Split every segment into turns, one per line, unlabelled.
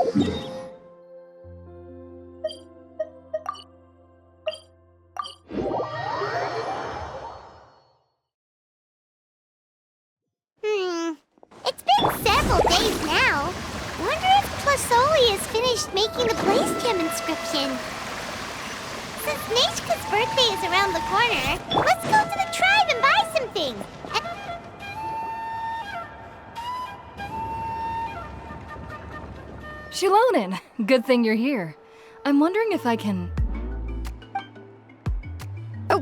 It's been several days now. Wonder if Plasoli has finished making the Blaze Gem inscription. Since Nechka's birthday is around the corner, let's go to the tribe and buy some things.
Xilonen, good thing you're here. I'm wondering if I can...
Oh,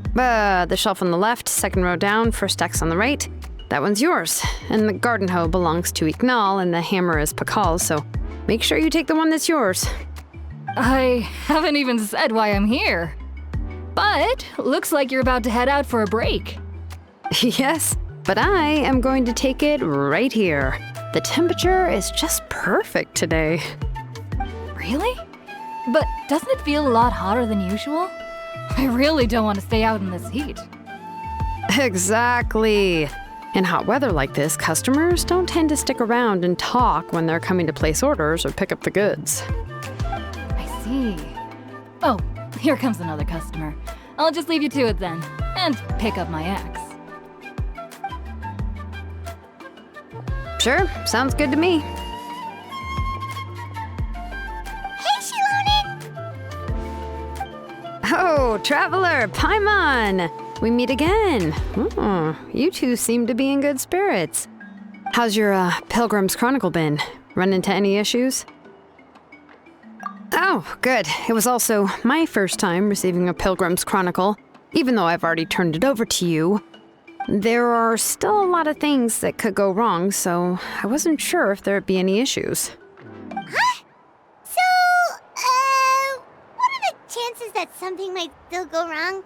the shelf on the left, second row down, first X on the right. That one's yours. And the garden hoe belongs to Ignal, and the hammer is Pakal's, so make sure you take the one that's yours.
I haven't even said why I'm here. But looks like you're about to head out for a break.
Yes, but I am going to take it right here. The temperature is just perfect today.
Really? But doesn't it feel a lot hotter than usual? I really don't want to stay out in this heat.
Exactly. In hot weather like this, customers don't tend to stick around and talk when they're coming to place orders or pick up the goods.
I see. Oh, here comes another customer. I'll just leave you to it then, and pick up my axe.
Sure, sounds good to me.
Hey, Xilonen!
Oh, Traveler, Paimon! We meet again. Oh, you two seem to be in good spirits. How's your Pilgrim's Chronicle been? Run into any issues? Oh, good. It was also my first time receiving a Pilgrim's Chronicle, even though I've already turned it over to you. There are still a lot of things that could go wrong, so I wasn't sure if there'd be any issues.
Huh? So, what are the chances that something might still go wrong?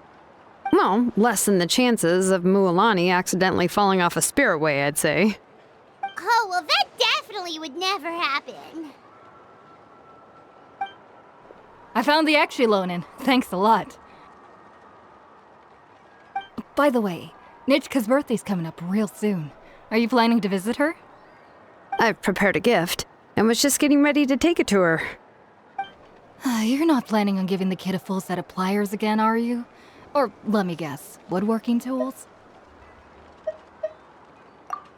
Well, less than the chances of Mualani accidentally falling off a spiritway, I'd say.
Oh, well, that definitely would never happen.
I found the axe, Xilonen. Thanks a lot. By the way, Nichka's birthday's coming up real soon. Are you planning to visit her?
I've prepared a gift, and was just getting ready to take it to her.
You're not planning on giving the kid a full set of pliers again, are you? Or, let me guess, woodworking tools?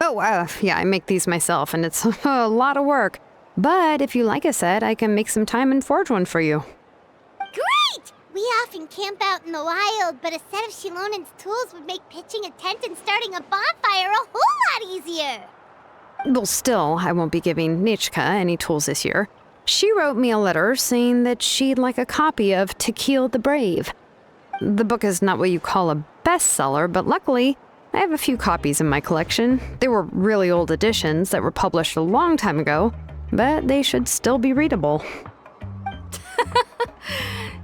Oh, yeah, I make these myself, and it's a lot of work. But if you like a set, I can make some time and forge one for you.
Great! We often camp out in the wild, but a set of Xilonen's tools would make pitching a tent and starting a bonfire a whole lot easier.
Well, still, I won't be giving Nichka any tools this year. She wrote me a letter saying that she'd like a copy of Tequil the Brave. The book is not what you call a bestseller, but luckily, I have a few copies in my collection. They were really old editions that were published a long time ago, but they should still be readable.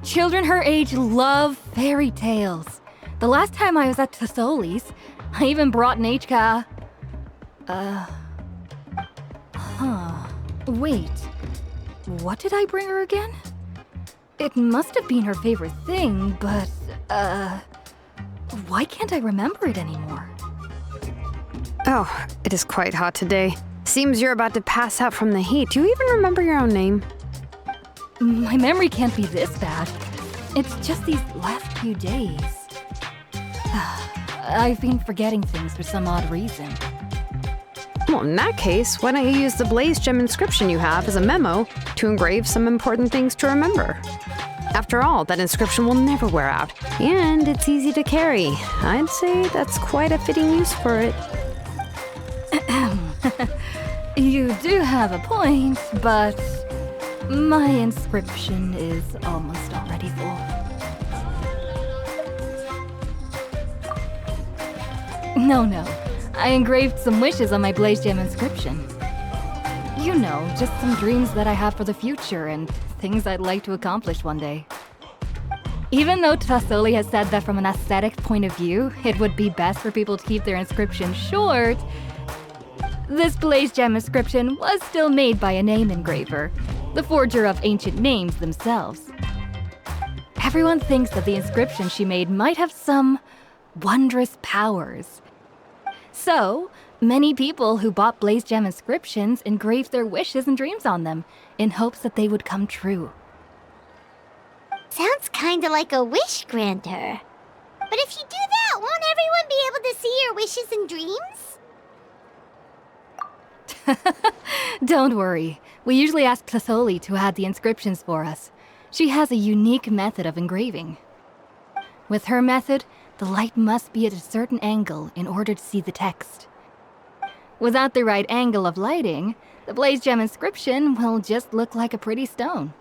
Children her age love fairy tales. The last time I was at Tasoli's, I even brought Nechka... Wait. What did I bring her again? It must have been her favorite thing, but, why can't I remember it anymore?
Oh, it is quite hot today. Seems you're about to pass out from the heat. Do you even remember your own name?
My memory can't be this bad. It's just these last few days. I've been forgetting things for some odd reason.
Well, in that case, why don't you use the Blaze Gem inscription you have as a memo to engrave some important things to remember? After all, that inscription will never wear out, and it's easy to carry. I'd say that's quite a fitting use for it.
You do have a point, but my inscription is almost already full. No. I engraved some wishes on my Blaze Gem inscription. You know, just some dreams that I have for the future and things I'd like to accomplish one day. Even though Tasoli has said that from an aesthetic point of view, it would be best for people to keep their inscription short, this Blaze Gem inscription was still made by a name engraver, the forger of ancient names themselves. Everyone thinks that the inscription she made might have some wondrous powers. So, Many people who bought Blaze Gem inscriptions engraved their wishes and dreams on them in hopes that they would come true.
Sounds kinda like a wish granter. But if you do that, won't everyone be able to see your wishes and dreams?
Don't worry. We usually ask Tlasoli to add the inscriptions for us. She has a unique method of engraving. With her method, the light must be at a certain angle in order to see the text. Without the right angle of lighting, the Blaze Gem inscription will just look like a pretty stone.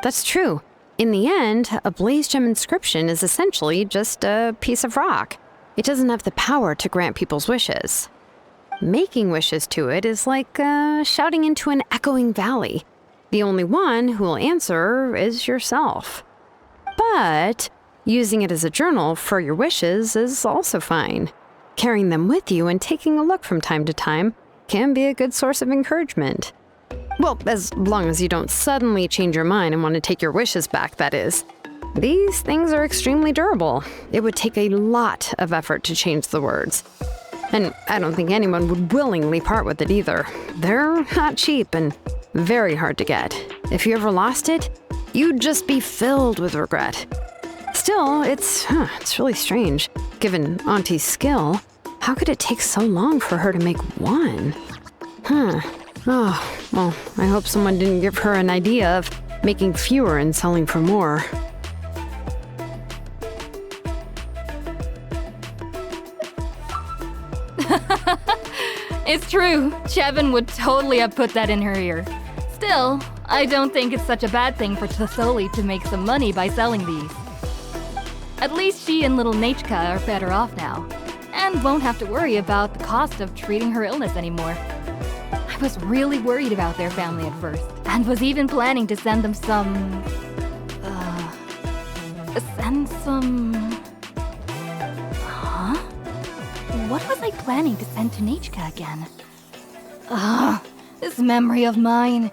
That's true. In the end, a Blaze Gem inscription is essentially just a piece of rock. It doesn't have the power to grant people's wishes. Making wishes to it is like shouting into an echoing valley. The only one who will answer is yourself. But using it as a journal for your wishes is also fine. Carrying them with you and taking a look from time to time can be a good source of encouragement. Well, as long as you don't suddenly change your mind and want to take your wishes back, that is. These things are extremely durable. It would take a lot of effort to change the words. And I don't think anyone would willingly part with it either. They're not cheap and very hard to get. If you ever lost it, you'd just be filled with regret. Still, it's really strange. Given Auntie's skill, how could it take so long for her to make one? Oh, well, I hope someone didn't give her an idea of making fewer and selling for more.
It's true. Chevin would totally have put that in her ear. Still, I don't think it's such a bad thing for Tlasoli to make some money by selling these. At least she and little Nechka are better off now, and won't have to worry about the cost of treating her illness anymore. I was really worried about their family at first, and was even planning to send them some... Huh? What was I planning to send to Nechka again? This memory of mine.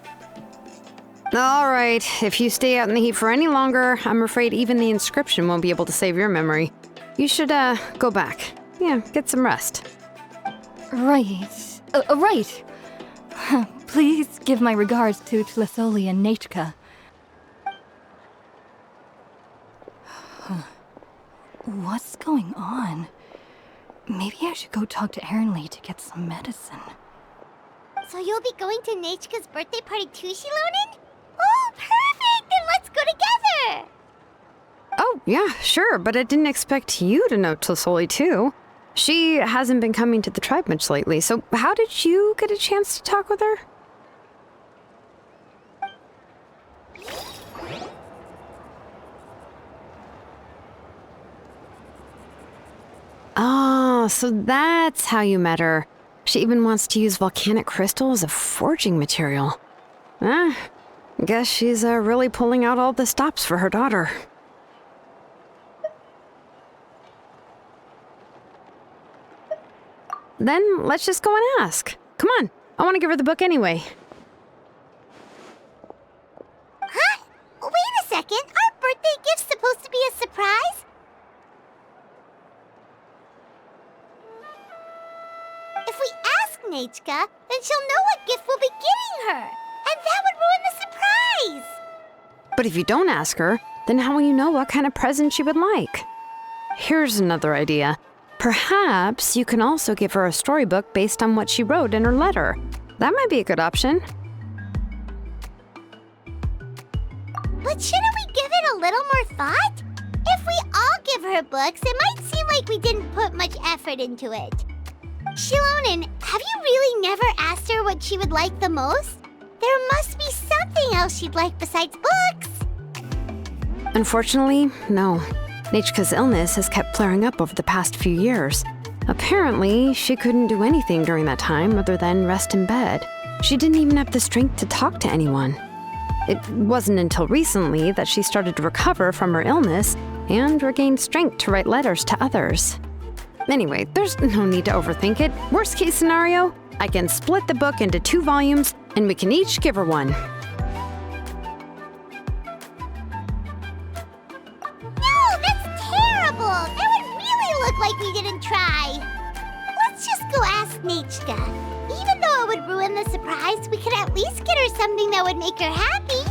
All right, if you stay out in the heat for any longer, I'm afraid even the inscription won't be able to save your memory. You should, go back. Yeah, get some rest.
Right. Right. Please give my regards to Tlasoli and Nechka. What's going on? Maybe I should go talk to Ernly to get some medicine.
So you'll be going to Nechka's birthday party too, Xilonen? Oh, perfect! Then let's go together!
Oh, yeah, sure, but I didn't expect you to know Tlasoli too. She hasn't been coming to the tribe much lately, so how did you get a chance to talk with her? Oh, so that's how you met her. She even wants to use volcanic crystal as a forging material. Guess she's really pulling out all the stops for her daughter. Then let's just go and ask. Come on, I want to give her the book anyway.
Huh? Wait a second, aren't birthday gifts supposed to be a surprise? If we ask Nechka, then she'll know what gift we'll be getting her. And that would ruin the surprise!
But if you don't ask her, then how will you know what kind of present she would like? Here's another idea. Perhaps you can also give her a storybook based on what she wrote in her letter. That might be a good option.
But shouldn't we give it a little more thought? If we all give her books, it might seem like we didn't put much effort into it. Xilonen, have you really never asked her what she would like the most? There must be something else she'd like besides books.
Unfortunately, no. Nechka's illness has kept flaring up over the past few years. Apparently, she couldn't do anything during that time other than rest in bed. She didn't even have the strength to talk to anyone. It wasn't until recently that she started to recover from her illness and regained strength to write letters to others. Anyway, there's no need to overthink it. Worst case scenario, I can split the book into 2 volumes and we can each give her one.
No, that's terrible! That would really look like we didn't try. Let's just go ask Nichka. Even though it would ruin the surprise, we could at least get her something that would make her happy.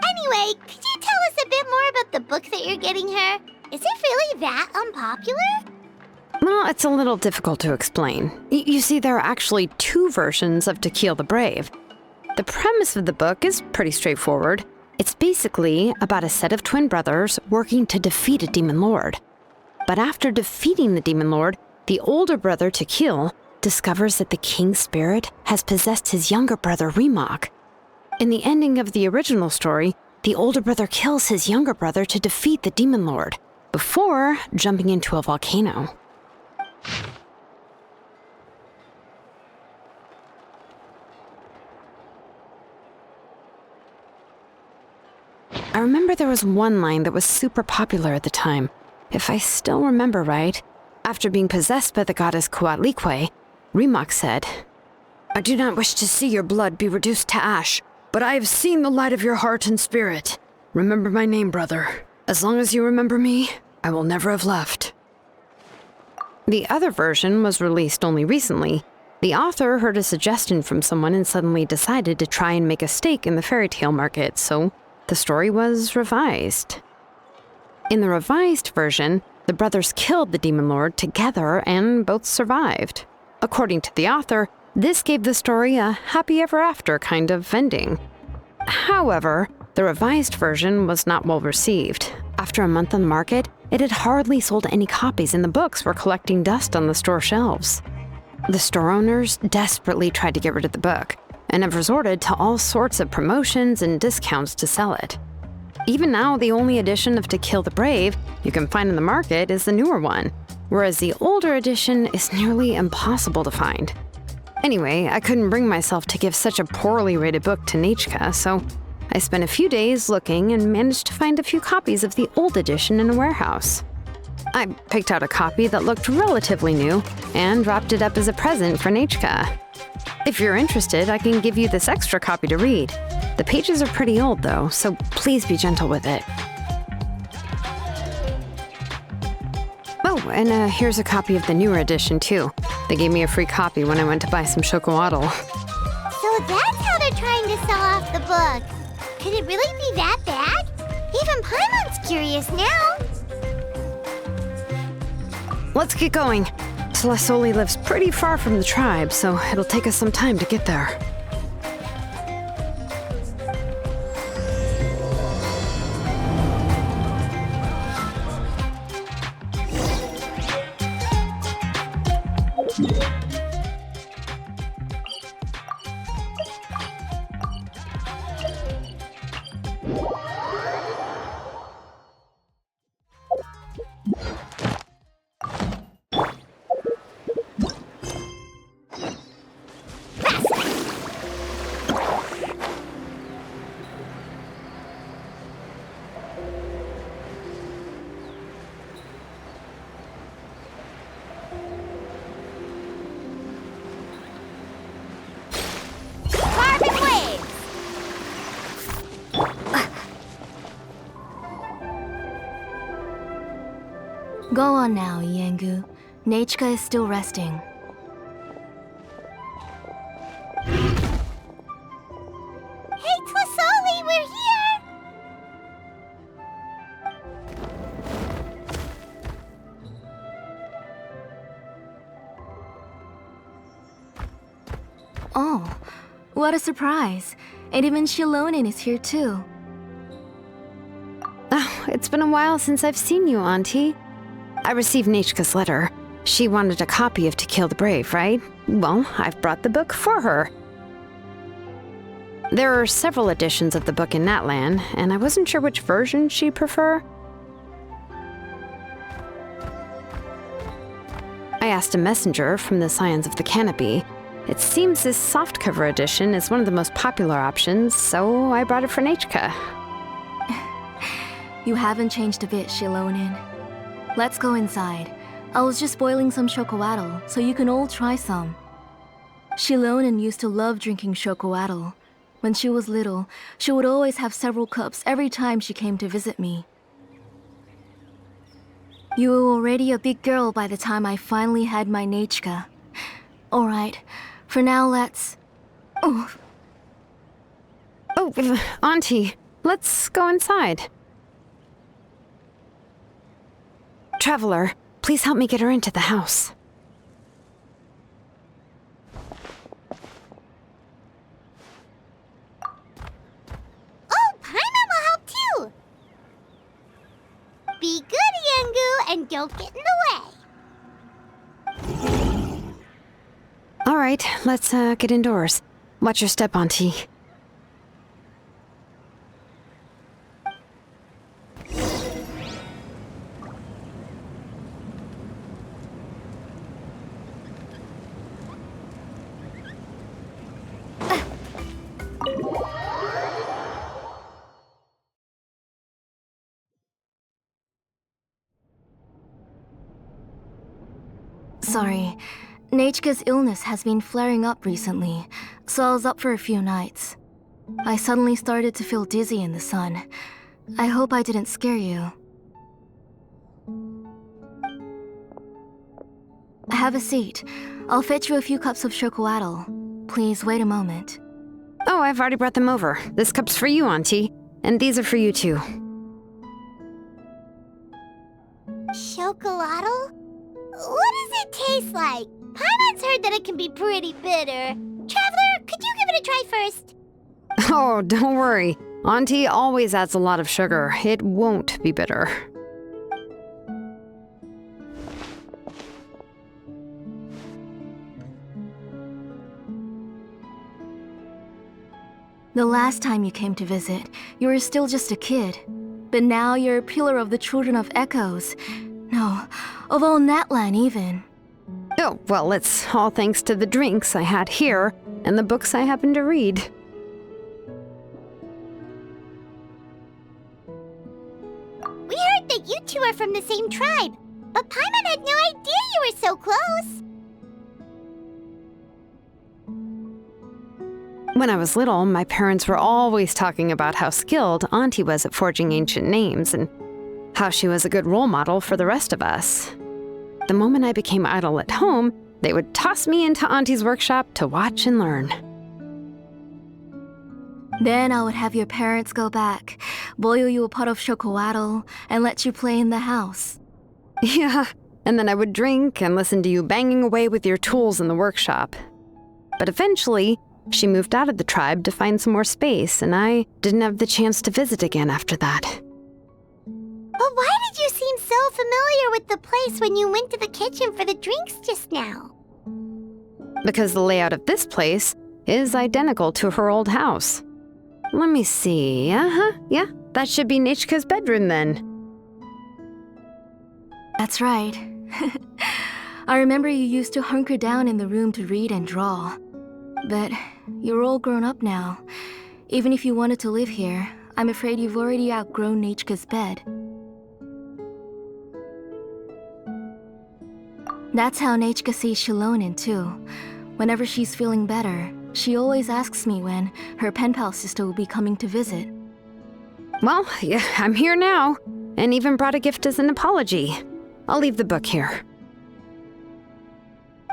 Anyway, could you tell us a bit more about the book that you're getting her? Is it really that unpopular?
Well, it's a little difficult to explain. You see, there are actually two versions of To Kill the Brave. The premise of the book is pretty straightforward. It's basically about a set of twin brothers working to defeat a demon lord. But after defeating the demon lord, the older brother, To Kill, discovers that the king's spirit has possessed his younger brother, Remak. In the ending of the original story, the older brother kills his younger brother to defeat the demon lord, before jumping into a volcano. I remember there was one line that was super popular at the time. If I still remember right, after being possessed by the goddess Coatlicue, Remak said, "I do not wish to see your blood be reduced to ash, but I have seen the light of your heart and spirit. Remember my name, brother. As long as you remember me, I will never have left." The other version was released only recently. The author heard a suggestion from someone and suddenly decided to try and make a stake in the fairy tale market, so the story was revised. In the revised version, the brothers killed the demon lord together and both survived. According to the author, this gave the story a happy ever after kind of ending. However, the revised version was not well received. After a month on the market, it had hardly sold any copies and the books were collecting dust on the store shelves. The store owners desperately tried to get rid of the book and have resorted to all sorts of promotions and discounts to sell it. Even now, the only edition of To Kill the Brave you can find in the market is the newer one, whereas the older edition is nearly impossible to find. Anyway, I couldn't bring myself to give such a poorly rated book to Nichka, so I spent a few days looking and managed to find a few copies of the old edition in a warehouse. I picked out a copy that looked relatively new and wrapped it up as a present for Nichka. If you're interested, I can give you this extra copy to read. The pages are pretty old though, so please be gentle with it. Oh, and here's a copy of the newer edition too. They gave me a free copy when I went to buy some chocolatl.
So that's how they're trying to sell off the book. Could it really be that bad? Even Paimon's curious now.
Let's get going. Tlasoli lives pretty far from the tribe, so it'll take us some time to get there.
Go on now, Yengu. Nichka is still resting.
Hey, Tlasoli, we're here!
Oh, what a surprise. And even Xilonen is here too.
Oh, it's been a while since I've seen you, Auntie. I received Nichka's letter. She wanted a copy of To Kill the Brave, right? Well, I've brought the book for her. There are several editions of the book in Natlan, and I wasn't sure which version she'd prefer. I asked a messenger from the Scions of the Canopy. It seems this softcover edition is one of the most popular options, so I brought it for Nichka.
You haven't changed a bit, Xilonen. Let's go inside. I was just boiling some chocolatl, so you can all try some. Xilonen used to love drinking chocolatl. When she was little, she would always have several cups every time she came to visit me.
You were already a big girl by the time I finally had my Nechka. Alright, for now let's... Oh,
Oh, Auntie, let's go inside. Traveler, please help me get her into the house.
Oh, Paimon will help too! Be good, Yangu, and don't get in the way.
All right, let's get indoors. Watch your step, Auntie.
sorry. Nechka's illness has been flaring up recently, so I was up for a few nights. I suddenly started to feel dizzy in the sun. I hope I didn't scare you. Have a seat. I'll fetch you a few cups of chocolatl. Please wait a moment.
Oh, I've already brought them over. This cup's for you, Auntie. And these are for you, too.
Chocolatl? What does it taste like? Paimon's heard that it can be pretty bitter. Traveler, could you give it a try first?
Oh, don't worry. Auntie always adds a lot of sugar. It won't be bitter.
The last time you came to visit, you were still just a kid. But now you're a pillar of the Children of Echoes. No, of all Natlan even.
Oh, well, it's all thanks to the drinks I had here and the books I happen to read.
We heard that you two are from the same tribe, but Paimon had no idea you were so close.
When I was little, my parents were always talking about how skilled Auntie was at forging ancient names and how she was a good role model for the rest of us. The moment I became idle at home, they would toss me into Auntie's workshop to watch and learn.
Then I would have your parents go back, boil you a pot of chocolatl, and let you play in the house.
Yeah, and then I would drink and listen to you banging away with your tools in the workshop. But eventually, she moved out of the tribe to find some more space, and I didn't have the chance to visit again after that.
But why did you seem so familiar with the place when you went to the kitchen for the drinks just now?
Because the layout of this place is identical to her old house. Let me see. Yeah, that should be Nechka's bedroom then.
That's right. I remember you used to hunker down in the room to read and draw. But you're all grown up now. Even if you wanted to live here, I'm afraid you've already outgrown Nechka's bed. That's how Nechka sees Xilonen too. Whenever she's feeling better, she always asks me when her pen pal sister will be coming to visit.
Well, yeah, I'm here now, and even brought a gift as an apology. I'll leave the book here.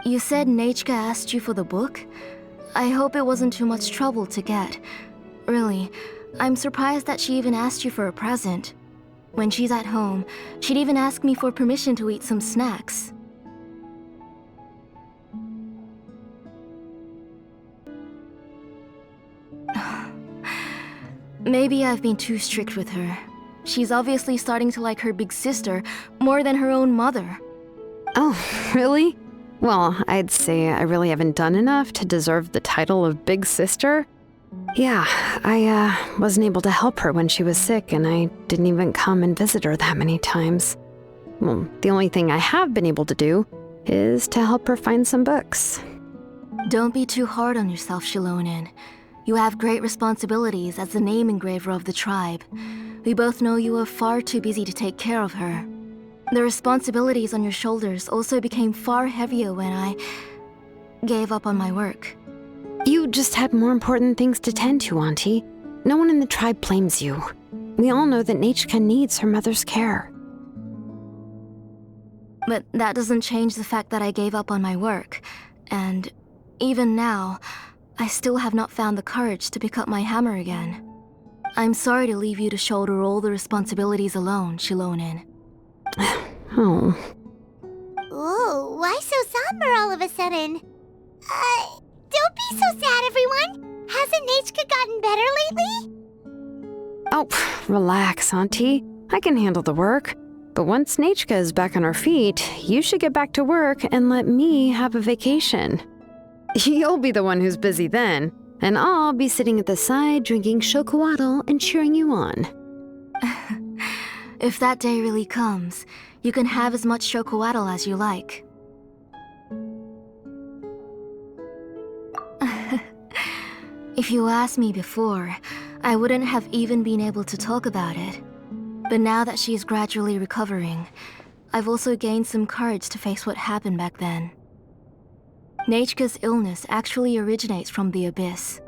You said Nechka asked you for the book? I hope it wasn't too much trouble to get. Really, I'm surprised that she even asked you for a present. When she's at home, she'd even ask me for permission to eat some snacks. Maybe I've been too strict with her. She's obviously starting to like her big sister more than her own mother.
Oh, really? Well, I'd say I really haven't done enough to deserve the title of Big Sister. Yeah, I wasn't able to help her when she was sick, and I didn't even come and visit her that many times. Well, the only thing I have been able to do is to help her find some books.
Don't be too hard on yourself, Xilonen. You have great responsibilities as the name engraver of the tribe. We both know you are far too busy to take care of her. The responsibilities on your shoulders also became far heavier when I gave up on my work.
You just had more important things to tend to, Auntie. No one in the tribe blames you. We all know that Nechka needs her mother's care.
But that doesn't change the fact that I gave up on my work. And even now, I still have not found the courage to pick up my hammer again. I'm sorry to leave you to shoulder all the responsibilities alone, Xilonen.
Oh.
Ooh, why so somber all of a sudden? Don't be so sad, everyone. Hasn't Nechka gotten better lately?
Oh, relax, Auntie. I can handle the work. But once Nechka is back on her feet, you should get back to work and let me have a vacation. You'll be the one who's busy then, and I'll be sitting at the side drinking chocolatl and cheering you on.
If that day really comes, you can have as much chocolatl as you like. If you asked me before, I wouldn't have even been able to talk about it. But now that she's gradually recovering, I've also gained some courage to face what happened back then. Nechka's illness actually originates from the Abyss.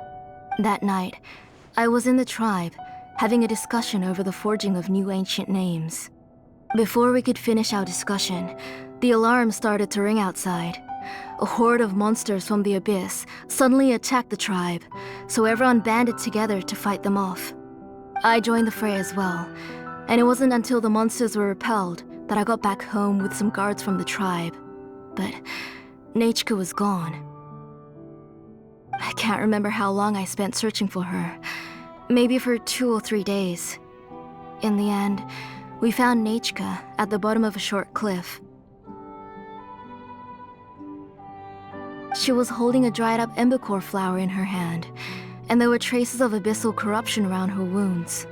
That night, I was in the tribe, having a discussion over the forging of new ancient names. Before we could finish our discussion, the alarm started to ring outside. A horde of monsters from the Abyss suddenly attacked the tribe, so everyone banded together to fight them off. I joined the fray as well, and it wasn't until the monsters were repelled that I got back home with some guards from the tribe. But Nechka was gone. I can't remember how long I spent searching for her. Maybe for 2 or 3 days. In the end, we found Nechka at the bottom of a short cliff. She was holding a dried-up embercore flower in her hand, and there were traces of abyssal corruption around her wounds.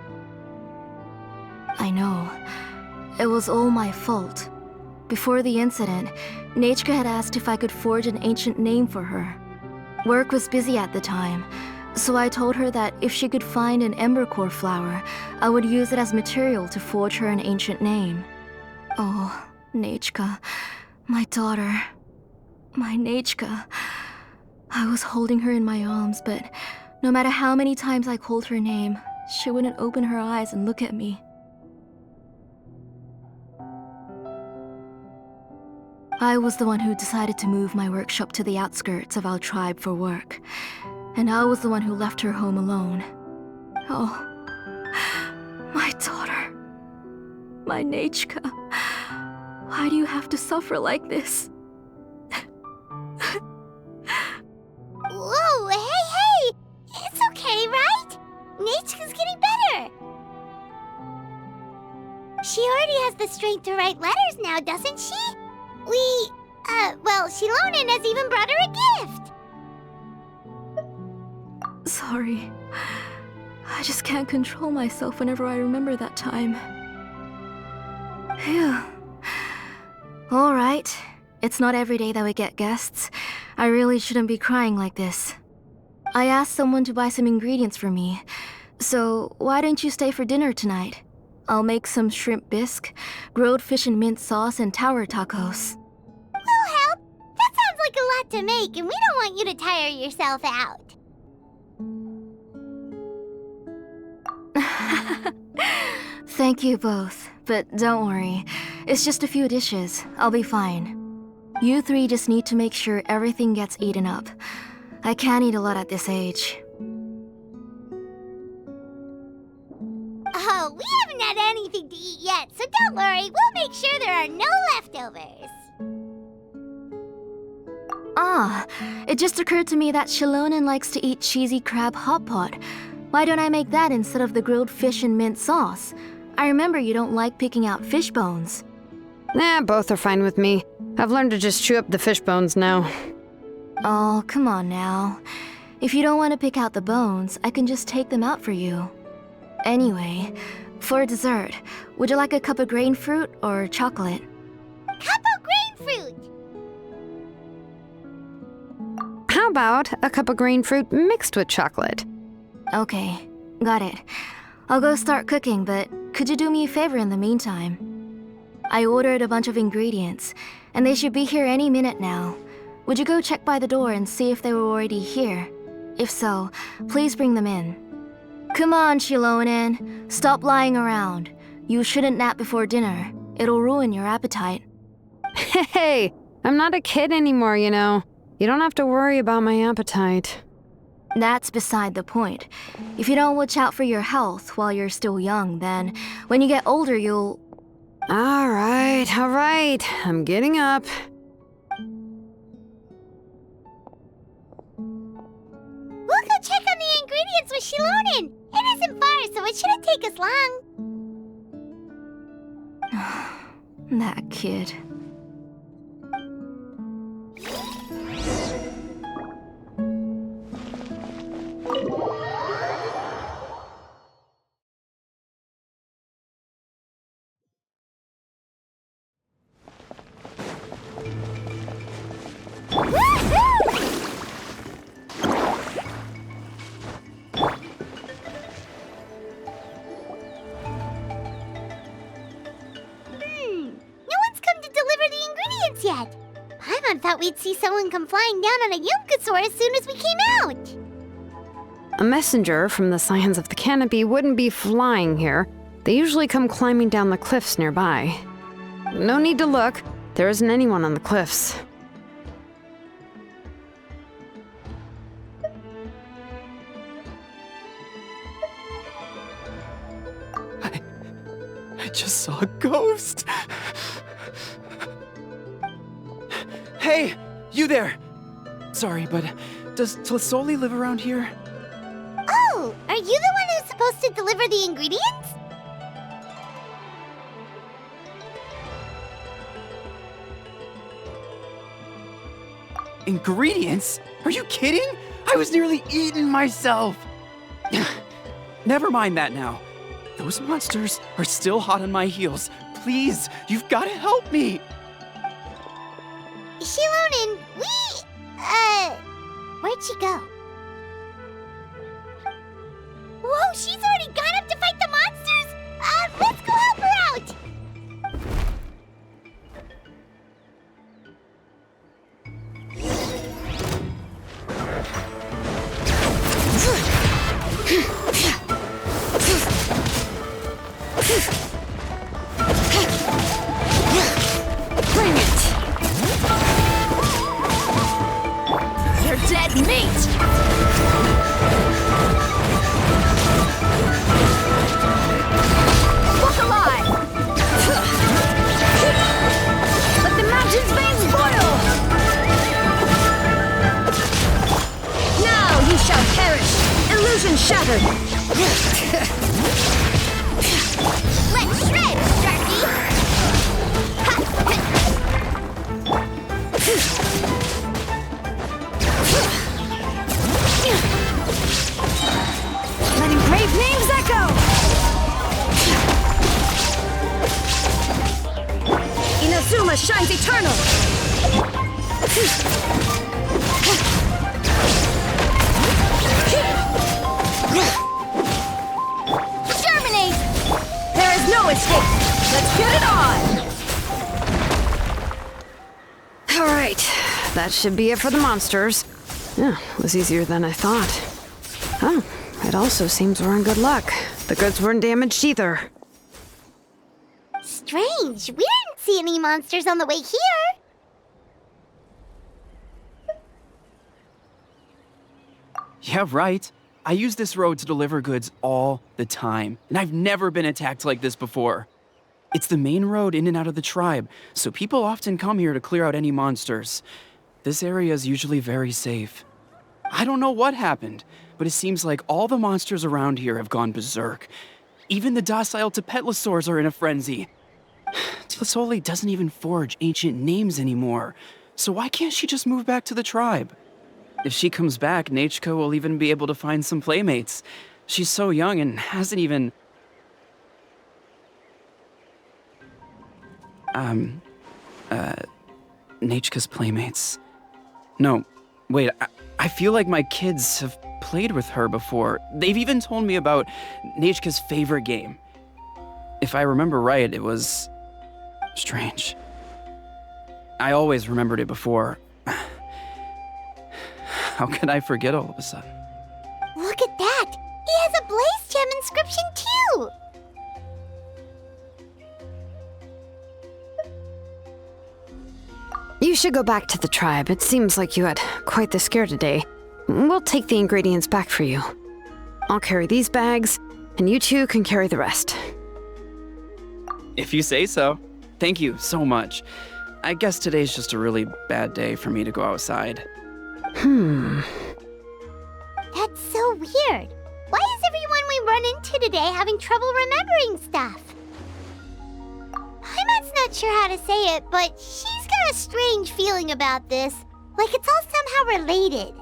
I know. It was all my fault. Before the incident, Nechka had asked if I could forge an ancient name for her. Work was busy at the time, so I told her that if she could find an embercore flower, I would use it as material to forge her an ancient name. Oh, Nechka, my daughter. My Nechka. I was holding her in my arms, but no matter how many times I called her name, she wouldn't open her eyes and look at me. I was the one who decided to move my workshop to the outskirts of our tribe for work, and I was the one who left her home alone. Oh, my daughter. My Nechka. Why do you have to suffer like this?
Whoa, hey! It's okay, right? Nechka's getting better. She already has the strength to write letters now, doesn't she? Xilonen has even brought her a gift.
Sorry. I just can't control myself whenever I remember that time. Phew. Alright. It's not every day that we get guests. I really shouldn't be crying like this. I asked someone to buy some ingredients for me. So why don't you stay for dinner tonight? I'll make some shrimp bisque, grilled fish and mint sauce, and tower tacos.
We'll help. That sounds like a lot to make, and we don't want you to tire yourself out.
Thank you both, but don't worry. It's just a few dishes. I'll be fine. You three just need to make sure everything gets eaten up. I can't eat a lot at this age.
Oh, we haven't had anything to eat yet, so don't worry. We'll make sure there are no leftovers.
Ah, it just occurred to me that Xilonen likes to eat cheesy crab hot pot. Why don't I make that instead of the grilled fish and mint sauce? I remember you don't like picking out fish bones.
Both are fine with me. I've learned to just chew up the fish bones now.
Oh, come on now. If you don't want to pick out the bones, I can just take them out for you. Anyway, for dessert, would you like a cup of grain fruit or chocolate?
Cup of grain fruit!
How about a cup of grain fruit mixed with chocolate?
Okay, got it. I'll go start cooking, but could you do me a favor in the meantime? I ordered a bunch of ingredients, and they should be here any minute now. Would you go check by the door and see if they were already here? If so, please bring them in. Come on, Xilonen. Stop lying around. You shouldn't nap before dinner. It'll ruin your appetite.
Hey, I'm not a kid anymore, you know. You don't have to worry about my appetite.
That's beside the point. If you don't watch out for your health while you're still young, then when you get older, you'll...
All right. I'm getting up.
We'll go check on the ingredients with Xilonen. It isn't far, so it shouldn't take us long.
That kid.
Yet. Paimon thought we'd see someone come flying down on a Yunkasaur as soon as we came out.
A messenger from the Scions of the Canopy wouldn't be flying here. They usually come climbing down the cliffs nearby. No need to look. There isn't anyone on the cliffs.
I just saw a ghost. Hey, you there! Sorry, but does Tlisoli live around here?
Oh, are you the one who's supposed to deliver the ingredients?
Ingredients? Are you kidding? I was nearly eating myself! Never mind that now. Those monsters are still hot on my heels. Please, you've got to help me!
Xilonen, where'd she go? Whoa, she's already gone up to fight the monsters! Let's go help her out!
Bring it!
You're dead meat! Look alive!
Let the mountain's veins boil!
Now you shall perish! Illusion shattered!
Let's shred, Sharky!
Letting brave names echo!
Inazuma shines eternal! Germinate! There is no escape! Let's get it on!
All right, that should be it for the monsters. Yeah, it was easier than I thought. Oh, it also seems we're in good luck. The goods weren't damaged either.
Strange, we didn't see any monsters on the way here.
Yeah, right. I use this road to deliver goods all the time, and I've never been attacked like this before. It's the main road in and out of the tribe, so people often come here to clear out any monsters. This area is usually very safe. I don't know what happened, but it seems like all the monsters around here have gone berserk. Even the docile Tepetlosaurs are in a frenzy. Tlisoli doesn't even forge ancient names anymore, so why can't she just move back to the tribe? If she comes back, Nachka will even be able to find some playmates. She's so young and hasn't even... Nachka's playmates. No, wait, I feel like my kids have played with her before. They've even told me about Nachka's favorite game. If I remember right, it was... strange. I always remembered it before. How could I forget all of a sudden?
Look at that! He has a Blaze Gem inscription too!
You should go back to the tribe. It seems like you had quite the scare today. We'll take the ingredients back for you. I'll carry these bags, and you two can carry the rest.
If you say so. Thank you so much. I guess today's just a really bad day for me to go outside.
That's so weird. Why is everyone we run into today having trouble remembering stuff? Paimon's not sure how to say it, but she's got a strange feeling about this. Like it's all somehow related.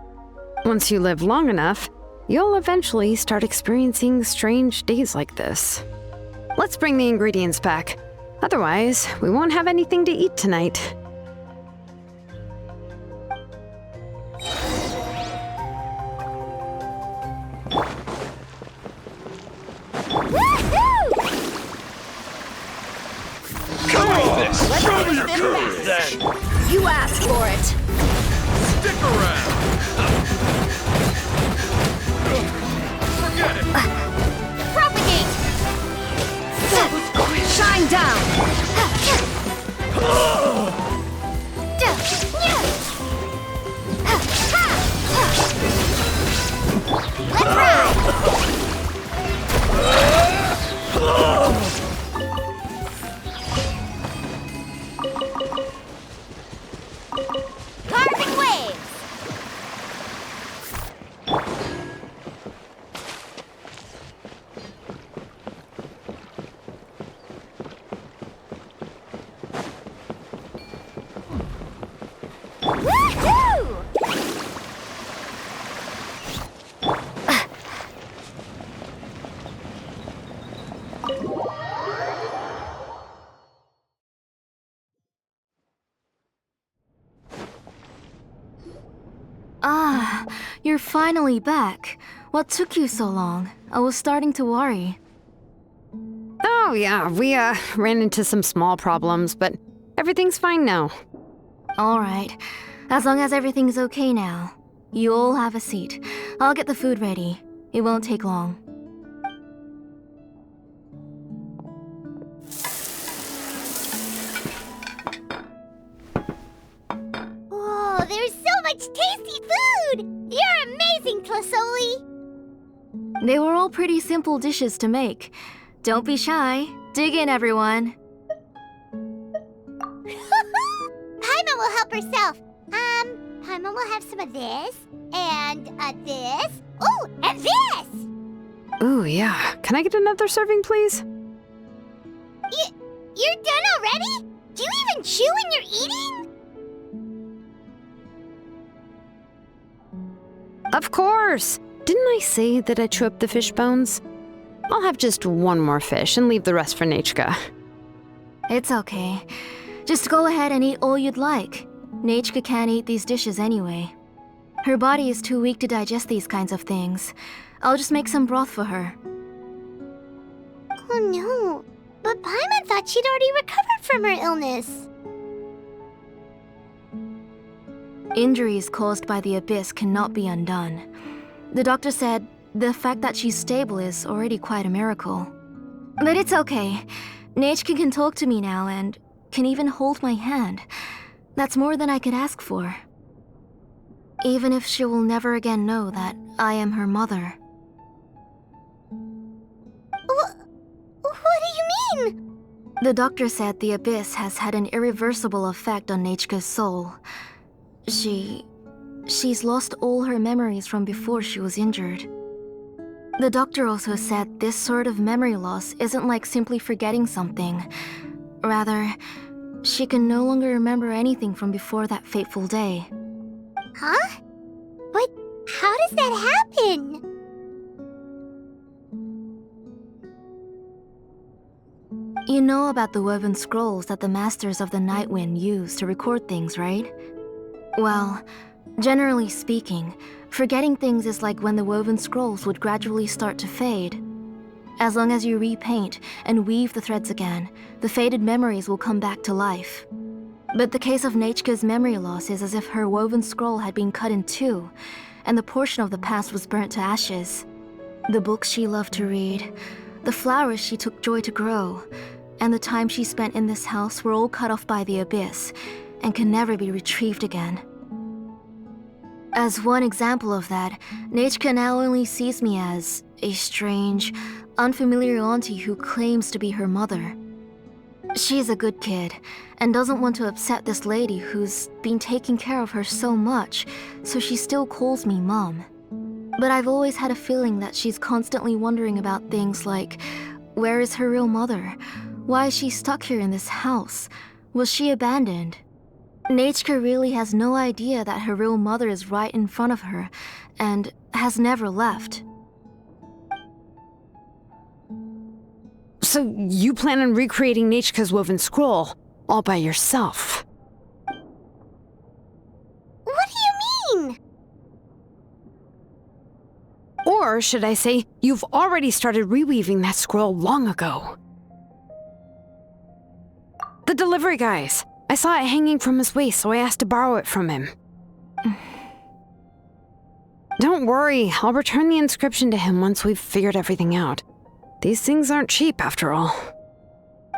Once you live long enough, you'll eventually start experiencing strange days like this. Let's bring the ingredients back. Otherwise, we won't have anything to eat tonight.
Show me your courage, then!
You asked for it.
Stick around! Forget it!
Propagate!
Shine down!
Let's ride! Carving waves! Woohoo!
Ah, you're finally back. What took you so long? I was starting to worry.
Oh yeah, we ran into some small problems, but everything's fine now.
All right. As long as everything's okay now. You all have a seat. I'll get the food ready. It won't take long.
Whoa, there's so much tasty food! You're amazing, Tlasoli!
They were all pretty simple dishes to make. Don't be shy. Dig in, everyone.
Paimon will help herself. Paimon will have some of this, and this. Oh, and this!
Ooh, yeah. Can I get another serving, please?
You're done already? Do you even chew when you're eating?
Of course! Didn't I say that I chew up the fish bones? I'll have just one more fish and leave the rest for Nechka.
It's okay. Just go ahead and eat all you'd like. Nechka can't eat these dishes anyway. Her body is too weak to digest these kinds of things. I'll just make some broth for her.
Oh no, but Paimon thought she'd already recovered from her illness.
Injuries caused by the abyss cannot be undone. The doctor said the fact that she's stable is already quite a miracle. But it's okay. Nechka can talk to me now and can even hold my hand. That's more than I could ask for. Even if she will never again know that I am her mother.
What do you mean?
The doctor said the abyss has had an irreversible effect on Nechka's soul. She's lost all her memories from before she was injured. The doctor also said this sort of memory loss isn't like simply forgetting something. Rather, she can no longer remember anything from before that fateful day.
Huh? But how does that happen?
You know about the woven scrolls that the Masters of the Night Wind use to record things, right? Well, generally speaking, forgetting things is like when the woven scrolls would gradually start to fade. As long as you repaint and weave the threads again, the faded memories will come back to life. But the case of Nechka's memory loss is as if her woven scroll had been cut in two, and the portion of the past was burnt to ashes. The books she loved to read, the flowers she took joy to grow, and the time she spent in this house were all cut off by the abyss, and can never be retrieved again. As one example of that, Nechka now only sees me as a strange, unfamiliar auntie who claims to be her mother. She's a good kid, and doesn't want to upset this lady who's been taking care of her so much, so she still calls me Mom. But I've always had a feeling that she's constantly wondering about things like, where is her real mother? Why is she stuck here in this house? Was she abandoned? Nechka really has no idea that her real mother is right in front of her, and has never left.
So you plan on recreating Nechka's woven scroll all by yourself?
What do you mean?
Or should I say, you've already started reweaving that scroll long ago? The delivery guys. I saw it hanging from his waist, so I asked to borrow it from him. Don't worry, I'll return the inscription to him once we've figured everything out. These things aren't cheap, after all.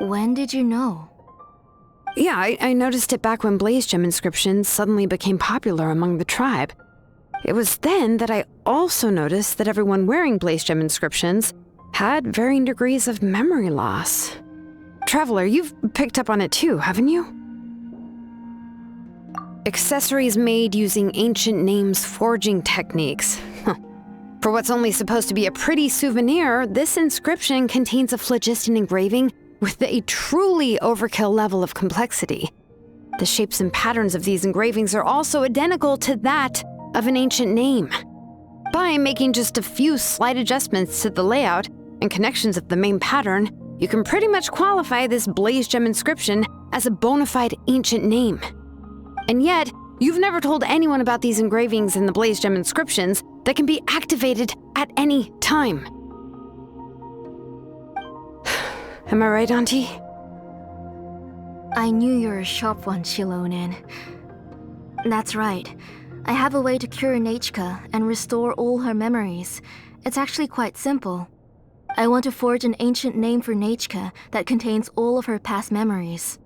When did you know?
Yeah, I noticed it back when blaze gem inscriptions suddenly became popular among the tribe. It was then that I also noticed that everyone wearing blaze gem inscriptions had varying degrees of memory loss. Traveler, you've picked up on it too, haven't you? Accessories made using ancient names forging techniques. For what's only supposed to be a pretty souvenir, this inscription contains a phlogiston engraving with a truly overkill level of complexity. The shapes and patterns of these engravings are also identical to that of an ancient name. By making just a few slight adjustments to the layout and connections of the main pattern, you can pretty much qualify this blaze gem inscription as a bona fide ancient name. And yet, you've never told anyone about these engravings in the blaze gem inscriptions that can be activated at any time. Am I right, Auntie?
I knew you were a sharp one, Xilonen. That's right. I have a way to cure Nechka and restore all her memories. It's actually quite simple. I want to forge an ancient name for Nechka that contains all of her past memories.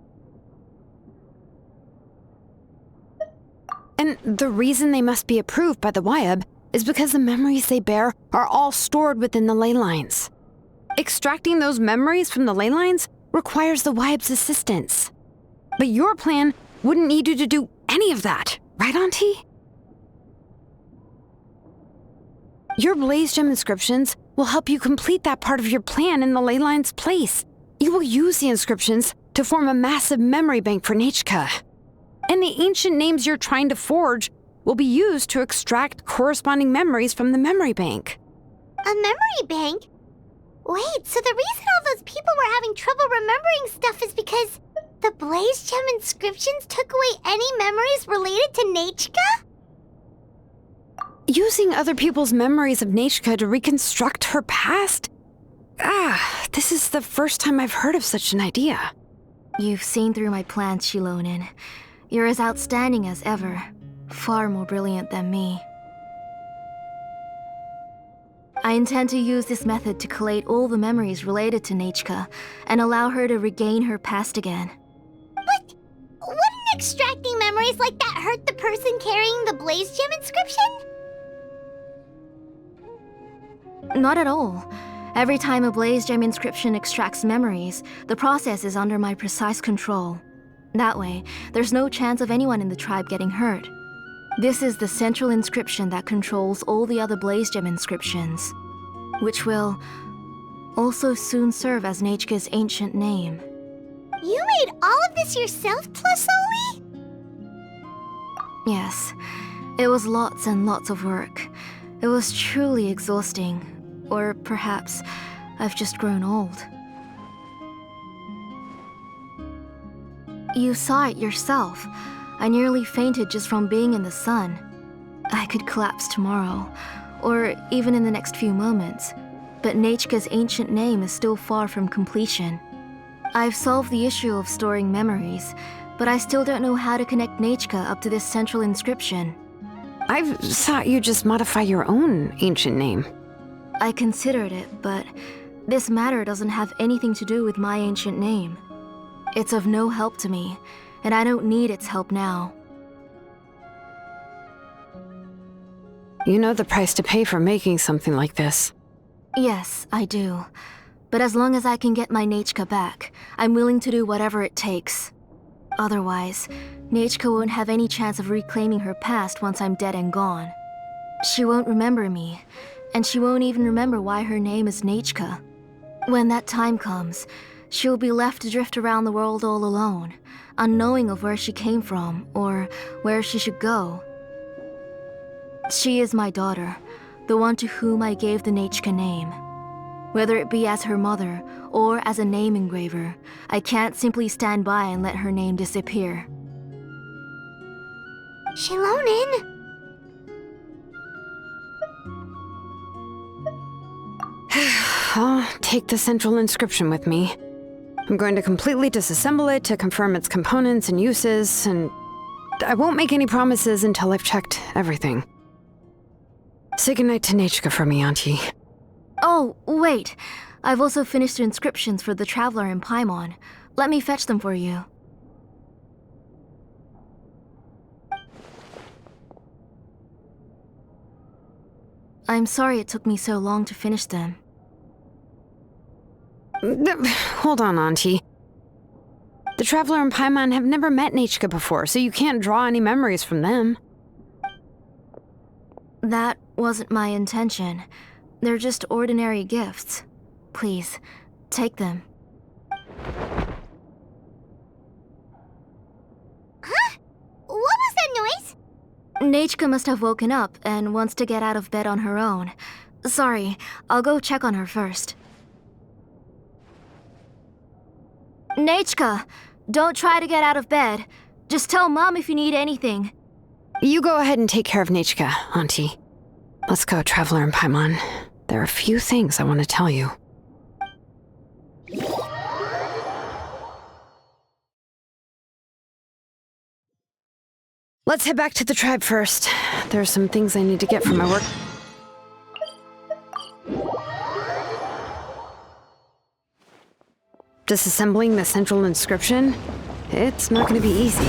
And the reason they must be approved by the Wyab is because the memories they bear are all stored within the ley lines. Extracting those memories from the ley lines requires the Wyab's assistance. But your plan wouldn't need you to do any of that, right, Auntie? Your blaze gem inscriptions will help you complete that part of your plan in the ley line's place. You will use the inscriptions to form a massive memory bank for Nechka. And the ancient names you're trying to forge will be used to extract corresponding memories from the memory bank.
A memory bank? Wait, so the reason all those people were having trouble remembering stuff is because the blaze gem inscriptions took away any memories related to Nechka?
Using other people's memories of Nechka to reconstruct her past? This is the first time I've heard of such an idea.
You've seen through my plans, Xilonen. You're as outstanding as ever. Far more brilliant than me. I intend to use this method to collate all the memories related to Nechka and allow her to regain her past again.
But wouldn't extracting memories like that hurt the person carrying the blaze gem inscription?
Not at all. Every time a blaze gem inscription extracts memories, the process is under my precise control. That way, there's no chance of anyone in the tribe getting hurt. This is the central inscription that controls all the other blaze gem inscriptions, which will also soon serve as Nechka's ancient name.
You made all of this yourself, Tlasoli?
Yes, it was lots and lots of work. It was truly exhausting. Or perhaps I've just grown old. You saw it yourself. I nearly fainted just from being in the sun. I could collapse tomorrow, or even in the next few moments, but Nechka's ancient name is still far from completion. I've solved the issue of storing memories, but I still don't know how to connect Nechka up to this central inscription.
I've thought you just modify your own ancient name.
I considered it, but this matter doesn't have anything to do with my ancient name. It's of no help to me, and I don't need its help now.
You know the price to pay for making something like this.
Yes, I do. But as long as I can get my Nechka back, I'm willing to do whatever it takes. Otherwise, Nechka won't have any chance of reclaiming her past once I'm dead and gone. She won't remember me, and she won't even remember why her name is Nechka. When that time comes, she'll be left to drift around the world all alone, unknowing of where she came from or where she should go. She is my daughter, the one to whom I gave the Nechka name. Whether it be as her mother or as a name engraver, I can't simply stand by and let her name disappear.
Xilonen!
I'll take the central inscription with me. I'm going to completely disassemble it to confirm its components and uses, and I won't make any promises until I've checked everything. Say goodnight to Nechka for me, Auntie.
Oh, wait. I've also finished the inscriptions for the Traveler in Paimon. Let me fetch them for you. I'm sorry it took me so long to finish them.
Hold on, Auntie. The Traveler and Paimon have never met Nechka before, so you can't draw any memories from them.
That wasn't my intention. They're just ordinary gifts. Please, take them.
Huh? What was that noise?
Nechka must have woken up and wants to get out of bed on her own. Sorry, I'll go check on her first. Nechka, don't try to get out of bed. Just tell Mom if you need anything.
You go ahead and take care of Nechka, Auntie. Let's go, Traveler and Paimon. There are a few things I want to tell you. Let's head back to the tribe first. There are some things I need to get for my work. Disassembling the central inscription? It's not going to be easy.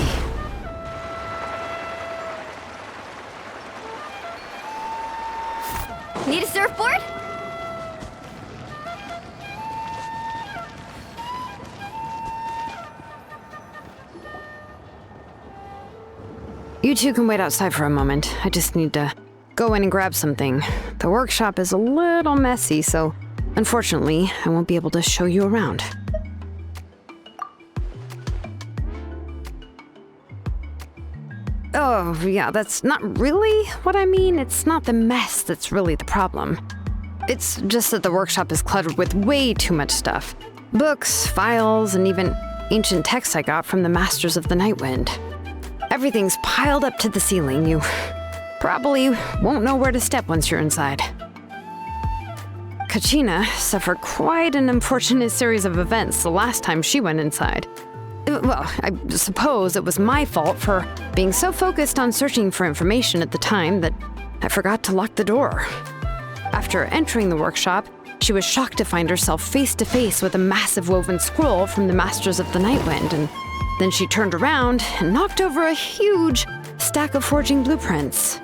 Need a surfboard?
You two can wait outside for a moment. I just need to go in and grab something. The workshop is a little messy, so unfortunately, I won't be able to show you around. Oh, yeah, that's not really what I mean. It's not the mess that's really the problem. It's just that the workshop is cluttered with way too much stuff. Books, files, and even ancient texts I got from the Masters of the Nightwind. Everything's piled up to the ceiling. You probably won't know where to step once you're inside. Kachina suffered quite an unfortunate series of events the last time she went inside. Well, I suppose it was my fault for being so focused on searching for information at the time that I forgot to lock the door. After entering the workshop, she was shocked to find herself face to face with a massive woven scroll from the Masters of the Nightwind, and then she turned around and knocked over a huge stack of forging blueprints.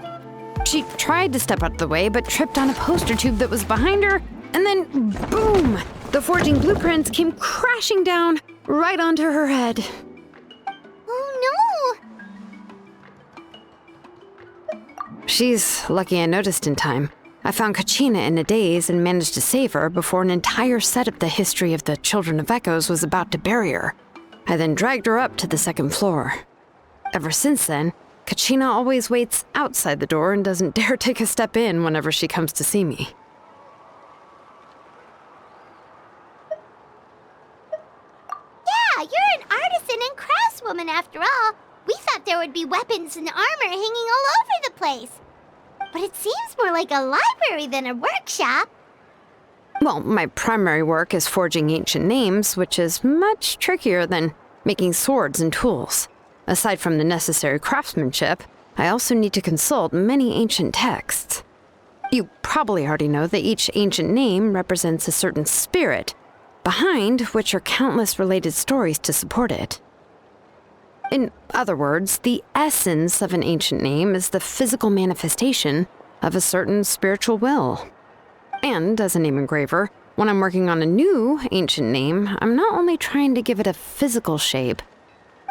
She tried to step out of the way, but tripped on a poster tube that was behind her, and then boom! The forging blueprints came crashing down right onto her head.
Oh no!
She's lucky I noticed in time. I found Kachina in a daze and managed to save her before an entire set of the history of the Children of Echoes was about to bury her. I then dragged her up to the second floor. Ever since then, Kachina always waits outside the door and doesn't dare take a step in whenever she comes to see me.
Yeah, you're an artisan and craftswoman after all. We thought there would be weapons and armor hanging all over the place. But it seems more like a library than a workshop.
Well, my primary work is forging ancient names, which is much trickier than making swords and tools. Aside from the necessary craftsmanship, I also need to consult many ancient texts. You probably already know that each ancient name represents a certain spirit, behind which are countless related stories to support it. In other words, the essence of an ancient name is the physical manifestation of a certain spiritual will. And as a name engraver, when I'm working on a new ancient name, I'm not only trying to give it a physical shape,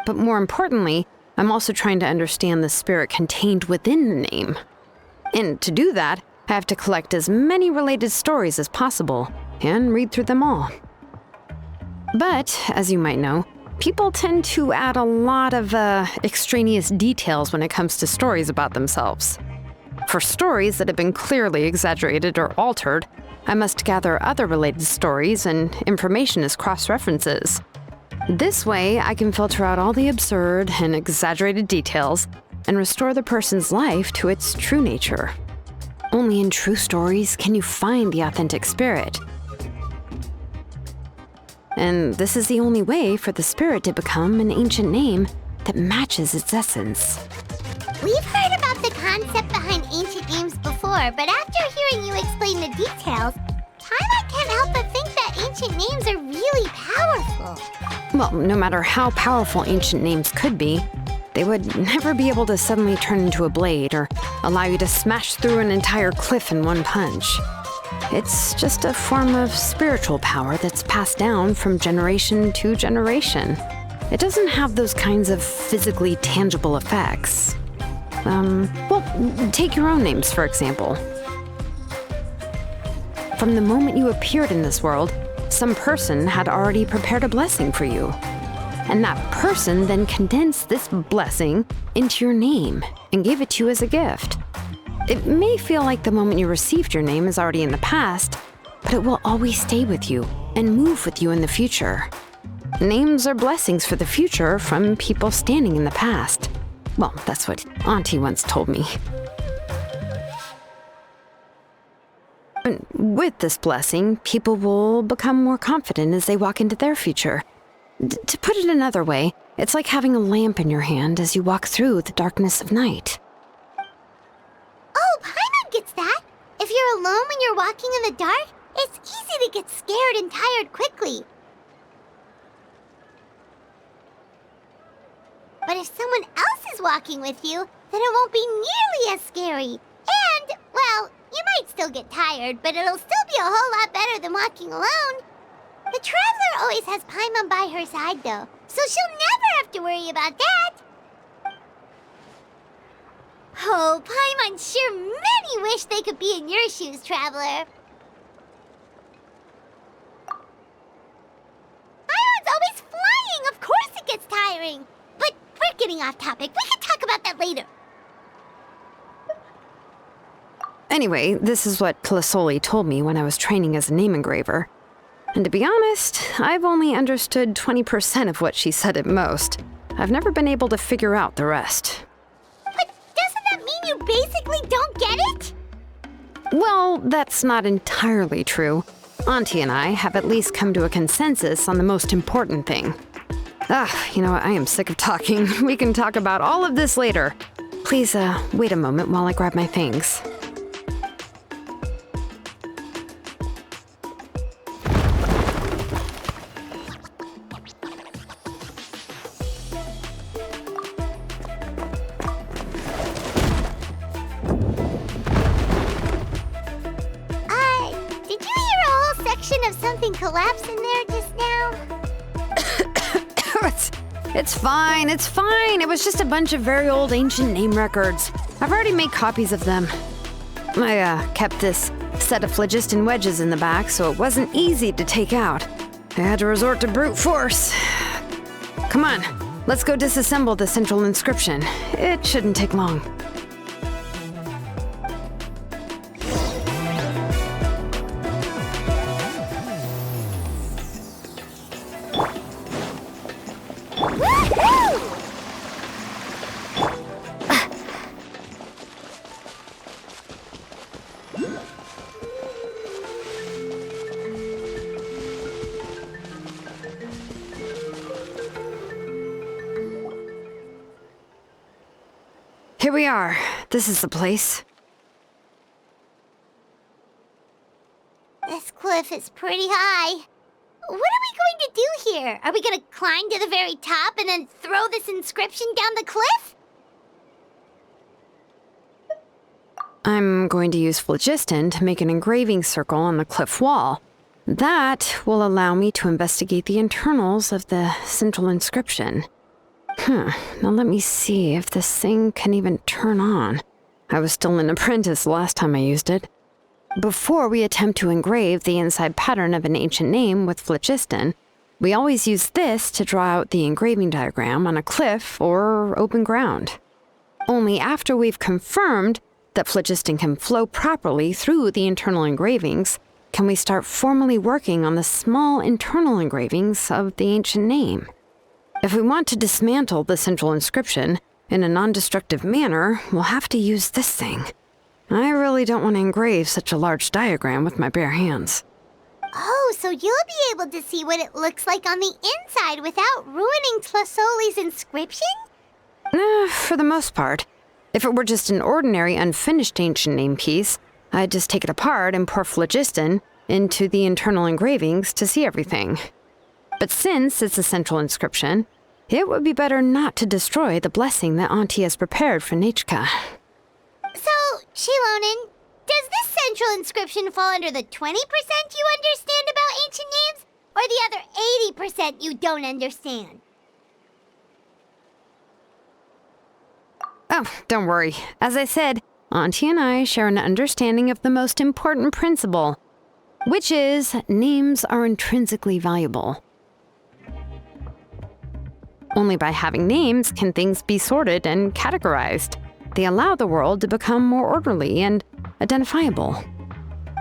but more importantly, I'm also trying to understand the spirit contained within the name. And to do that, I have to collect as many related stories as possible and read through them all. But, as you might know, people tend to add a lot of extraneous details when it comes to stories about themselves. For stories that have been clearly exaggerated or altered, I must gather other related stories and information as cross-references. This way, I can filter out all the absurd and exaggerated details and restore the person's life to its true nature. Only in true stories can you find the authentic spirit. And this is the only way for the spirit to become an ancient name that matches its essence.
We've heard about the concept behind ancient names before, but after hearing you explain the details, Paimon can't help but think that ancient names are really powerful.
Well, no matter how powerful ancient names could be, they would never be able to suddenly turn into a blade or allow you to smash through an entire cliff in one punch. It's just a form of spiritual power that's passed down from generation to generation. It doesn't have those kinds of physically tangible effects. Well, take your own names, for example. From the moment you appeared in this world, some person had already prepared a blessing for you. And that person then condensed this blessing into your name and gave it to you as a gift. It may feel like the moment you received your name is already in the past, but it will always stay with you and move with you in the future. Names are blessings for the future from people standing in the past. Well, that's what Auntie once told me. And with this blessing, people will become more confident as they walk into their future. To put it another way, it's like having a lamp in your hand as you walk through the darkness of night.
Oh, Paimon gets that. If you're alone when you're walking in the dark, it's easy to get scared and tired quickly. But if someone else is walking with you, then it won't be nearly as scary. And, well, you might still get tired, but it'll still be a whole lot better than walking alone. The Traveler always has Paimon by her side, though, so she'll never have to worry about that. Oh, Paimon sure many wish they could be in your shoes, Traveler. Paimon's always flying! Of course it gets tiring! But we're getting off topic. We can talk about that later.
Anyway, this is what Plisoli told me when I was training as a name engraver. And to be honest, I've only understood 20% of what she said at most. I've never been able to figure out the rest.
But doesn't that mean you basically don't get it?
Well, that's not entirely true. Auntie and I have at least come to a consensus on the most important thing. You know what? I am sick of talking. We can talk about all of this later. Please, wait a moment while I grab my things.
Did you hear a whole section of something collapse in there just now?
It's fine, it's fine. It was just a bunch of very old ancient name records. I've already made copies of them. I kept this set of phlogiston wedges in the back, so it wasn't easy to take out. I had to resort to brute force. Come on, let's go disassemble the central inscription. It shouldn't take long. Here we are. This is the place.
This cliff is pretty high. What are we going to do here? Are we going to climb to the very top and then throw this inscription down the cliff?
I'm going to use phlogiston to make an engraving circle on the cliff wall. That will allow me to investigate the internals of the central inscription. Now let me see if this thing can even turn on. I was still an apprentice last time I used it. Before we attempt to engrave the inside pattern of an ancient name with phlogiston, we always use this to draw out the engraving diagram on a cliff or open ground. Only after we've confirmed that phlogiston can flow properly through the internal engravings can we start formally working on the small internal engravings of the ancient name. If we want to dismantle the central inscription in a non-destructive manner, we'll have to use this thing. I really don't want to engrave such a large diagram with my bare hands.
Oh, so you'll be able to see what it looks like on the inside without ruining Tlasoli's inscription?
For the most part. If it were just an ordinary unfinished ancient name piece, I'd just take it apart and pour phlogiston into the internal engravings to see everything. But since it's a central inscription, it would be better not to destroy the blessing that Auntie has prepared for Nichka.
So, Xilonen, does this central inscription fall under the 20% you understand about ancient names, or the other 80% you don't understand?
Oh, don't worry. As I said, Auntie and I share an understanding of the most important principle, which is names are intrinsically valuable. Only by having names can things be sorted and categorized. They allow the world to become more orderly and identifiable.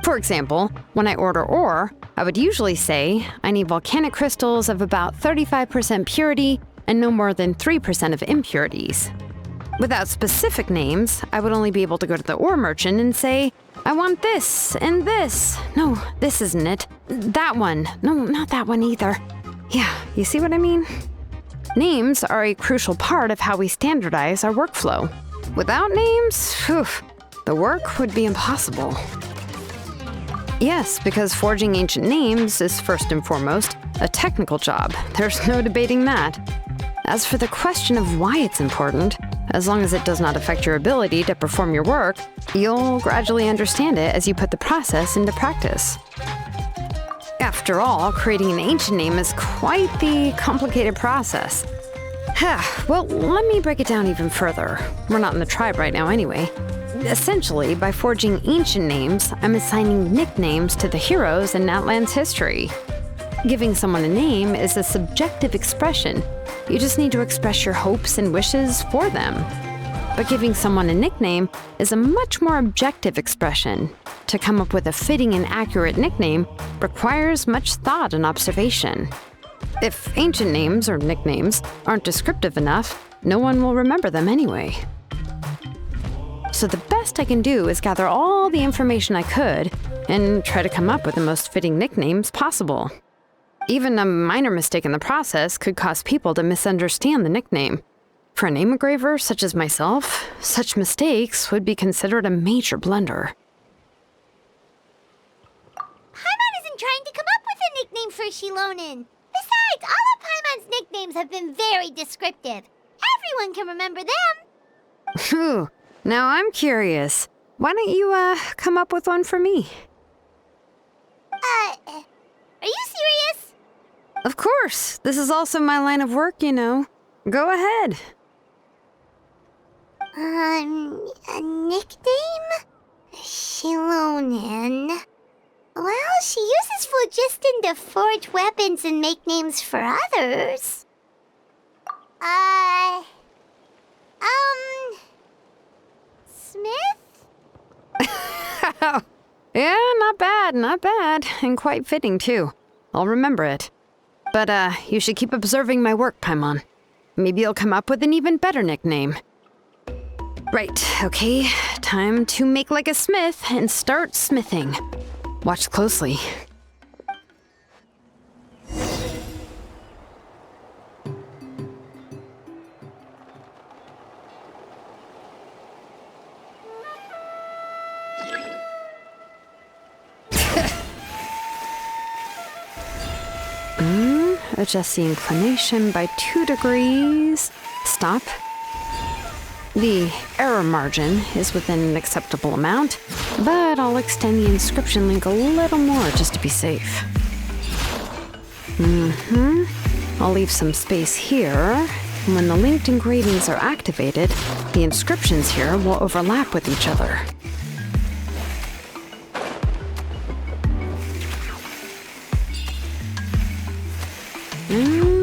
For example, when I order ore, I would usually say I need volcanic crystals of about 35% purity and no more than 3% of impurities. Without specific names, I would only be able to go to the ore merchant and say, I want this and this. No, this isn't it. That one. No, not that one either. Yeah, you see what I mean? Names are a crucial part of how we standardize our workflow. Without names, the work would be impossible. Yes, because forging ancient names is first and foremost a technical job. There's no debating that. As for the question of why it's important, as long as it does not affect your ability to perform your work, you'll gradually understand it as you put the process into practice. After all, creating an ancient name is quite the complicated process. Well, let me break it down even further. We're not in the tribe right now anyway. Essentially, by forging ancient names, I'm assigning nicknames to the heroes in Natlan's history. Giving someone a name is a subjective expression. You just need to express your hopes and wishes for them. But giving someone a nickname is a much more objective expression. To come up with a fitting and accurate nickname requires much thought and observation. If ancient names or nicknames aren't descriptive enough, no one will remember them anyway. So the best I can do is gather all the information I could and try to come up with the most fitting nicknames possible. Even a minor mistake in the process could cause people to misunderstand the nickname. For a name engraver such as myself, such mistakes would be considered a major blunder.
Paimon isn't trying to come up with a nickname for Xilonen. Besides, all of Paimon's nicknames have been very descriptive. Everyone can remember them.
Phew. Now I'm curious. Why don't you, come up with one for me?
Are you serious?
Of course. This is also my line of work, you know. Go ahead.
A nickname? Xilonen. Well, she uses phlogiston to forge weapons and make names for others. Smith?
Yeah, not bad, and quite fitting too. I'll remember it. But, you should keep observing my work, Paimon. Maybe you'll come up with an even better nickname. Right, okay, time to make like a smith and start smithing. Watch closely. Adjust the inclination by 2 degrees. Stop. The error margin is within an acceptable amount, but I'll extend the inscription link a little more just to be safe. I'll leave some space here. When the linked engravings are activated, the inscriptions here will overlap with each other.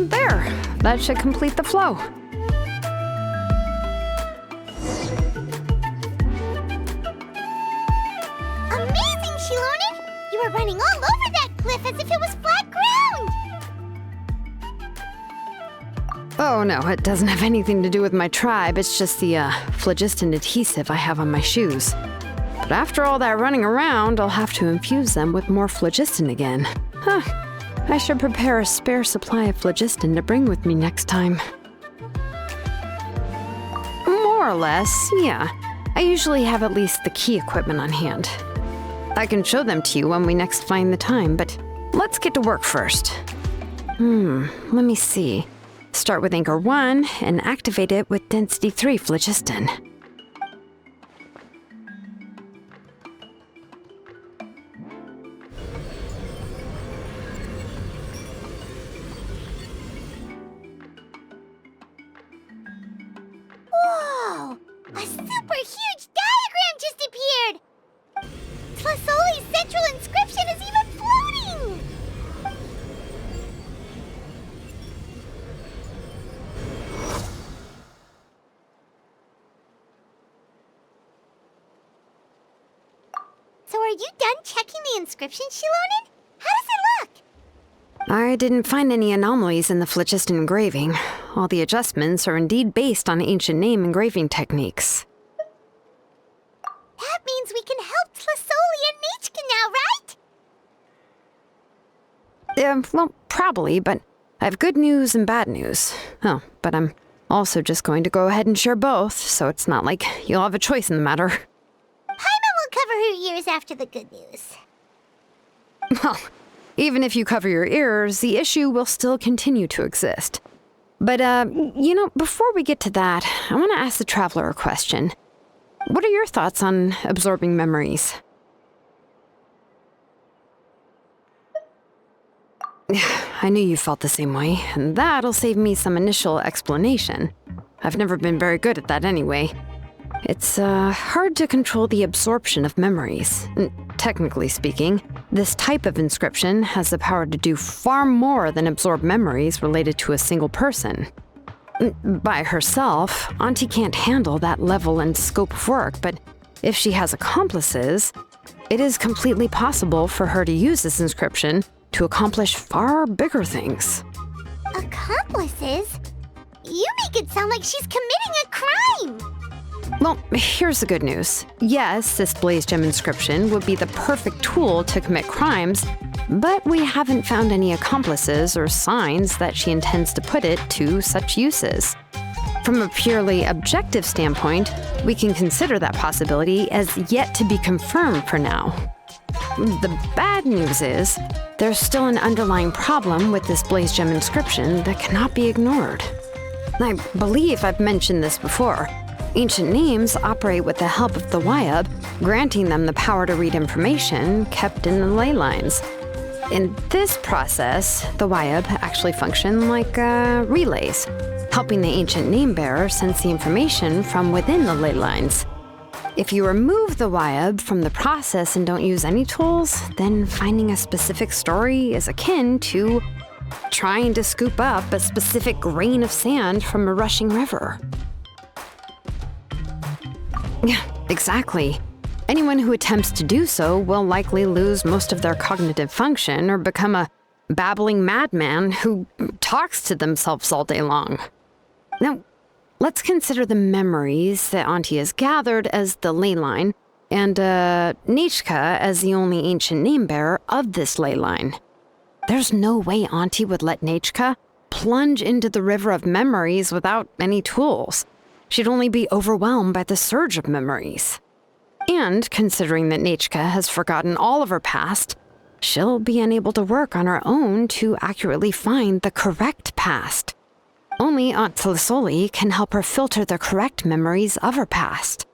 There! That should complete the flow.
Amazing, Xilonen! You were running all over that cliff as if it was flat ground!
Oh no, it doesn't have anything to do with my tribe. It's just the phlogiston adhesive I have on my shoes. But after all that running around, I'll have to infuse them with more phlogiston again. Huh. I should prepare a spare supply of phlogiston to bring with me next time. More or less, yeah. I usually have at least the key equipment on hand. I can show them to you when we next find the time, but let's get to work first. Let me see. Start with Anchor 1 and activate it with Density 3 phlogiston.
Whoa! A super huge diagram just appeared! Tlasoli's central inscription is even floating! So are you done checking the inscription, Xilonen? How does it look?
I didn't find any anomalies in the phlogiston engraving. All the adjustments are indeed based on ancient name engraving techniques.
That means we can help Tlasoli and Nechka now, right?
Well, probably, but I have good news and bad news. Oh, but I'm also just going to go ahead and share both, so it's not like you'll have a choice in the matter.
Paimon will cover her ears after the good news.
Well, even if you cover your ears, the issue will still continue to exist. But, before we get to that, I want to ask the Traveler a question. What are your thoughts on absorbing memories? I knew you felt the same way, and that'll save me some initial explanation. I've never been very good at that anyway. It's hard to control the absorption of memories. Technically speaking, this type of inscription has the power to do far more than absorb memories related to a single person. By herself, Auntie can't handle that level and scope of work, but if she has accomplices, it is completely possible for her to use this inscription to accomplish far bigger things.
Accomplices? You make it sound like she's committing a crime!
Well, here's the good news. Yes, this blaze gem inscription would be the perfect tool to commit crimes, but we haven't found any accomplices or signs that she intends to put it to such uses. From a purely objective standpoint, we can consider that possibility as yet to be confirmed for now. The bad news is, there's still an underlying problem with this blaze gem inscription that cannot be ignored. I believe I've mentioned this before. Ancient names operate with the help of the Wyab, granting them the power to read information kept in the ley lines. In this process, the Wyab actually function like relays, helping the ancient name bearer sense the information from within the ley lines. If you remove the Wyab from the process and don't use any tools, then finding a specific story is akin to trying to scoop up a specific grain of sand from a rushing river. Yeah, exactly. Anyone who attempts to do so will likely lose most of their cognitive function or become a babbling madman who talks to themselves all day long. Now, let's consider the memories that Auntie has gathered as the ley line, and Nechka as the only ancient name bearer of this ley line. There's no way Auntie would let Nechka plunge into the river of memories without any tools. She'd only be overwhelmed by the surge of memories. And considering that Nechka has forgotten all of her past, she'll be unable to work on her own to accurately find the correct past. Only Aunt Tlisoli can help her filter the correct memories of her past.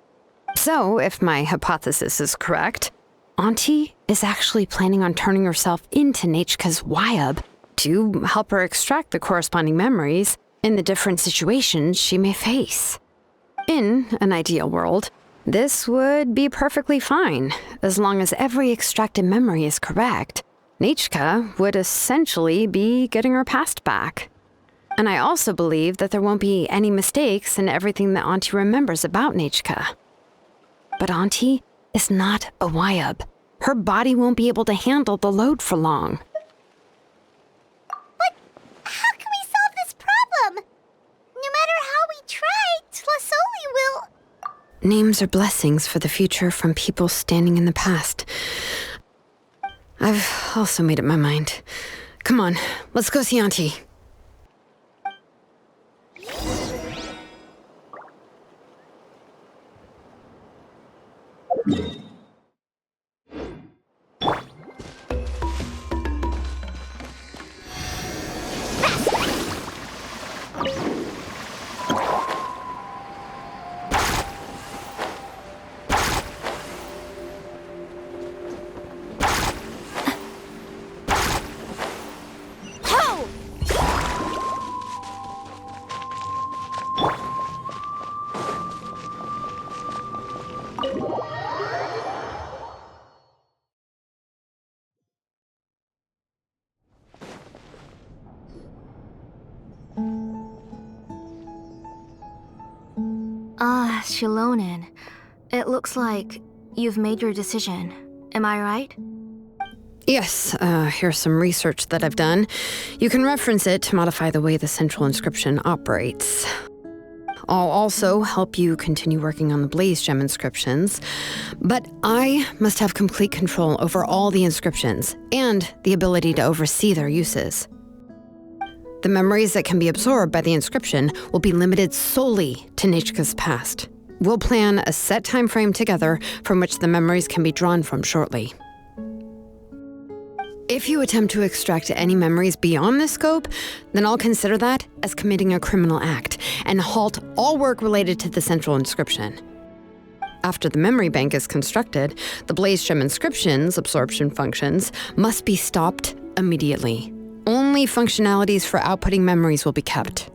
So, if my hypothesis is correct, Auntie is actually planning on turning herself into Nechka's Wyab to help her extract the corresponding memories in the different situations she may face. In an ideal world, this would be perfectly fine. As long as every extracted memory is correct, Nechka would essentially be getting her past back. And I also believe that there won't be any mistakes in everything that Auntie remembers about Nechka. But Auntie is not a Wyab. Her body won't be able to handle the load for long.
But how can we solve this problem? No matter how we try, Tlisoli will...
Names are blessings for the future from people standing in the past. I've also made up my mind. Come on, let's go see Auntie.
Ah, Xilonen. It looks like you've made your decision. Am I right?
Yes, here's some research that I've done. You can reference it to modify the way the central inscription operates. I'll also help you continue working on the Blaze Gem inscriptions, but I must have complete control over all the inscriptions and the ability to oversee their uses. The memories that can be absorbed by the inscription will be limited solely to Nechka's past. We'll plan a set time frame together from which the memories can be drawn from shortly. If you attempt to extract any memories beyond this scope, then I'll consider that as committing a criminal act and halt all work related to the central inscription. After the memory bank is constructed, the Blaze Gem inscription's absorption functions must be stopped immediately. Only functionalities for outputting memories will be kept.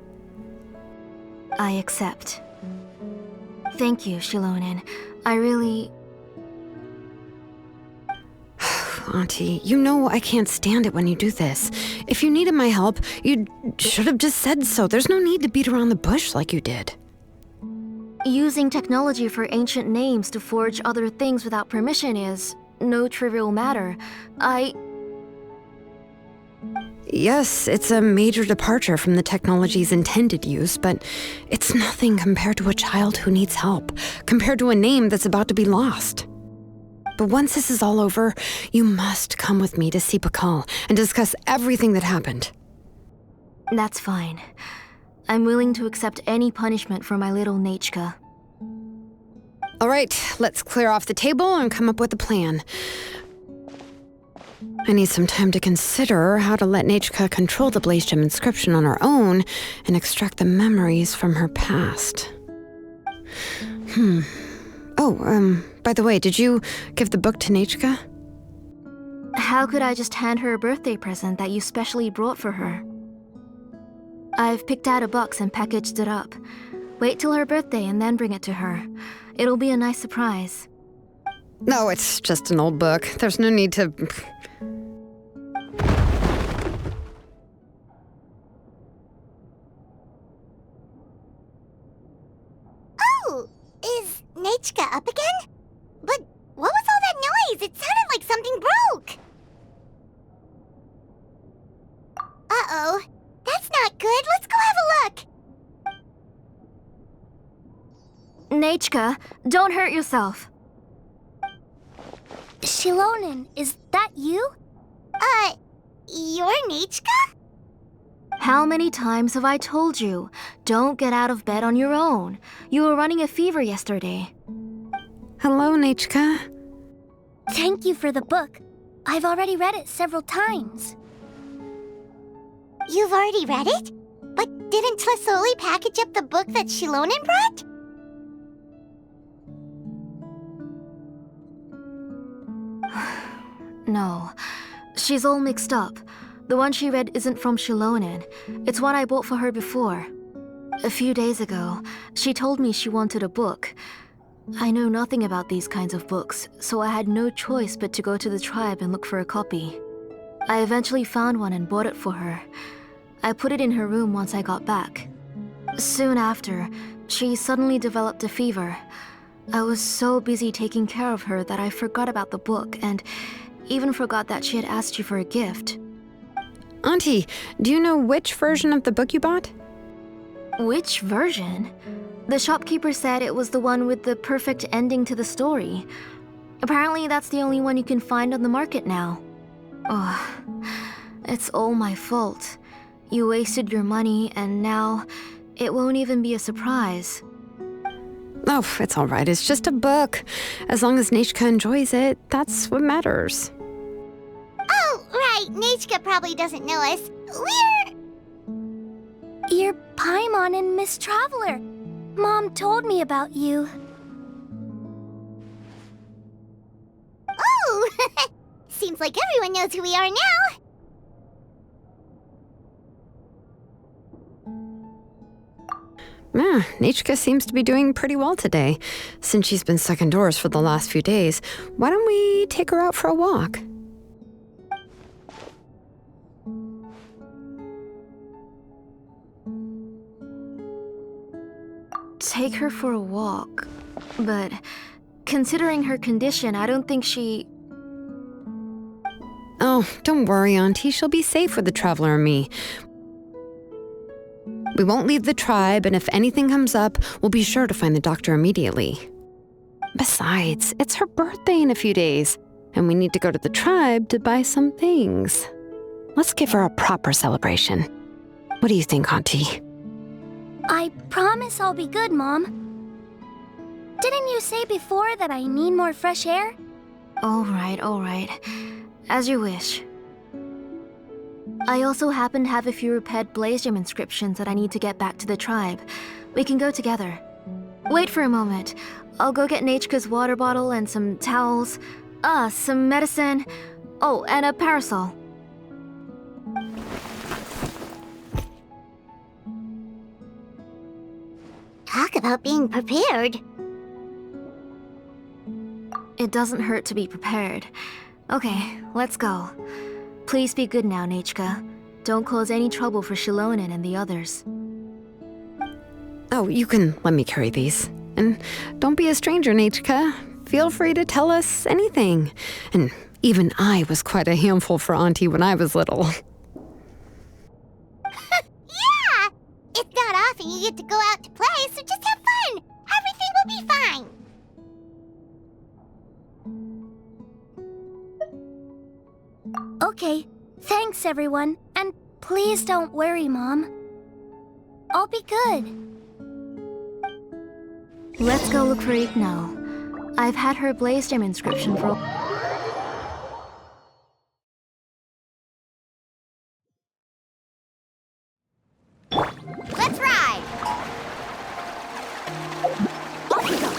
I accept. Thank you, Xilonen. I really...
Auntie, you know I can't stand it when you do this. If you needed my help, you should have just said so. There's no need to beat around the bush like you did.
Using technology for ancient names to forge other things without permission is no trivial matter.
Yes, it's a major departure from the technology's intended use, but it's nothing compared to a child who needs help, compared to a name that's about to be lost. But once this is all over, you must come with me to see Pakal and discuss everything that happened.
That's fine. I'm willing to accept any punishment for my little Nechka.
All right, let's clear off the table and come up with a plan. I need some time to consider how to let Nechka control the Blaze Gem inscription on her own and extract the memories from her past. By the way, did you give the book to Nechka?
How could I just hand her a birthday present that you specially brought for her? I've picked out a box and packaged it up. Wait till her birthday and then bring it to her. It'll be a nice surprise.
No, it's just an old book. There's no need to...
Oh, is Nechka up again? But what was all that noise? It sounded like something broke. Uh-oh. That's not good. Let's go have a look.
Nechka, don't hurt yourself.
Xilonen, is that you? You're Nechka?
How many times have I told you? Don't get out of bed on your own. You were running a fever yesterday.
Hello, Nechka.
Thank you for the book. I've already read it several times. You've already read it? But didn't Tlasoli package up the book that Xilonen brought?
No. She's all mixed up. The one she read isn't from Xilonen. It's one I bought for her before. A few days ago, she told me she wanted a book. I know nothing about these kinds of books, so I had no choice but to go to the tribe and look for a copy. I eventually found one and bought it for her. I put it in her room once I got back. Soon after, she suddenly developed a fever. I was so busy taking care of her that I forgot about the book and even forgot that she had asked you for a gift.
Auntie, do you know which version of the book you bought?
Which version? The shopkeeper said it was the one with the perfect ending to the story. Apparently that's the only one you can find on the market now. Oh, it's all my fault. You wasted your money and now it won't even be a surprise.
Oh, it's all right. It's just a book. As long as Nechka enjoys it, that's what matters.
Oh, right. Nechka probably doesn't know us. You're Paimon and Miss Traveler. Mom told me about you. Oh! Seems like everyone knows who we are now.
Nechka seems to be doing pretty well today. Since she's been stuck indoors for the last few days, why don't we take her out for a walk?
Take her for a walk. But considering her condition, I don't think she...
Oh, don't worry, Auntie. She'll be safe with the Traveler and me. We won't leave the tribe, and if anything comes up, we'll be sure to find the doctor immediately. Besides, it's her birthday in a few days, and we need to go to the tribe to buy some things. Let's give her a proper celebration. What do you think, Auntie?
I promise I'll be good, Mom. Didn't you say before that I need more fresh air?
All right. As you wish. I also happen to have a few repaired Blaze Gem inscriptions that I need to get back to the tribe. We can go together. Wait for a moment. I'll go get Nechka's water bottle and some towels. Some medicine. Oh, and a parasol.
Talk about being prepared.
It doesn't hurt to be prepared. Okay, let's go. Please be good now, Nechka. Don't cause any trouble for Xilonen and the others.
Oh, you can let me carry these. And don't be a stranger, Nechka. Feel free to tell us anything. And even I was quite a handful for Auntie when I was little.
Yeah! It's not often you get to go out to play, so just have fun. Everything will be fine. Okay, thanks everyone. And please don't worry, Mom. I'll be good.
Let's go look for Igno. I've had her Blaze Gem inscription for...
Let's ride! Off we go!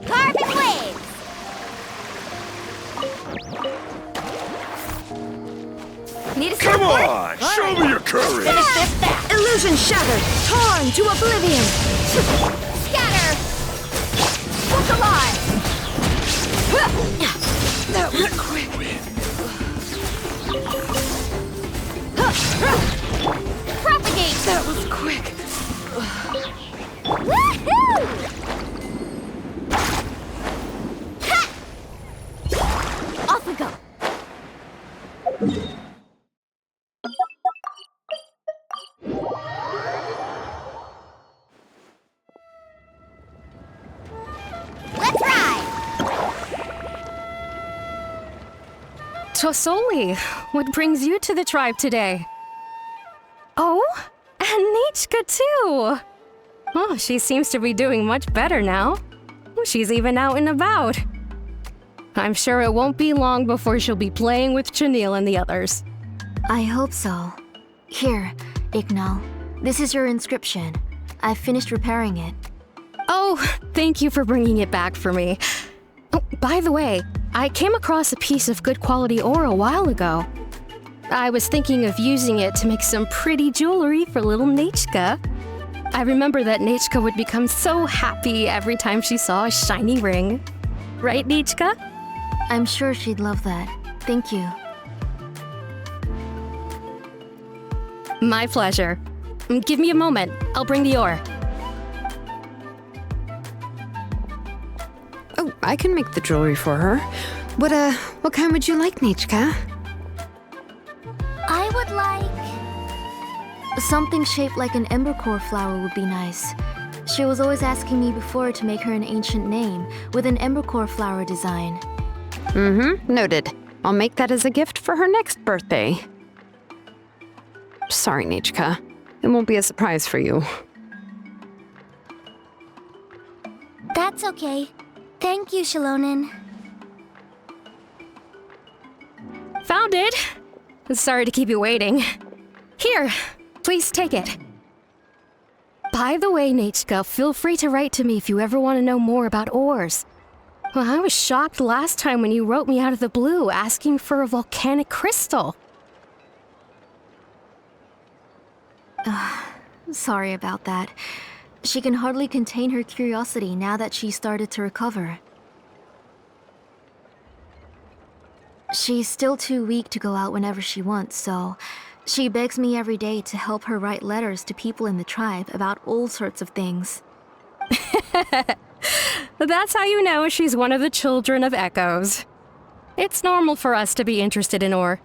Carbon waves!
Need a
Come on! Show me your courage!
Illusion shattered! Torn to oblivion!
Scatter! Look alive!
That was quick!
Propagate!
That was quick!
Woohoo! Off we go! Let's ride!
Tosoli, what brings you to the tribe today? Oh, and Nechka too! Oh, she seems to be doing much better now. She's even out and about. I'm sure it won't be long before she'll be playing with Chenille and the others.
I hope so. Here, Ignal. This is your inscription. I've finished repairing it.
Oh, thank you for bringing it back for me. Oh, by the way, I came across a piece of good quality ore a while ago. I was thinking of using it to make some pretty jewelry for little Nechka. I remember that Nechka would become so happy every time she saw a shiny ring. Right, Nechka?
I'm sure she'd love that. Thank you.
My pleasure. Give me a moment. I'll bring the ore.
Oh, I can make the jewelry for her. What kind would you like, Nechka?
I would like...
Something shaped like an embercore flower would be nice. She was always asking me before to make her an ancient name with an embercore flower design.
Noted. I'll make that as a gift for her next birthday. Sorry, Nechka. It won't be a surprise for you.
That's okay. Thank you, Xilonen.
Found it! Sorry to keep you waiting. Here, please take it. By the way, Nechka, feel free to write to me if you ever want to know more about ores. Well, I was shocked last time when you wrote me out of the blue asking for a volcanic crystal.
Sorry about that. She can hardly contain her curiosity now that she started to recover. She's still too weak to go out whenever she wants, so she begs me every day to help her write letters to people in the tribe about all sorts of things.
That's how you know she's one of the children of Echoes. It's normal for us to be interested in ore.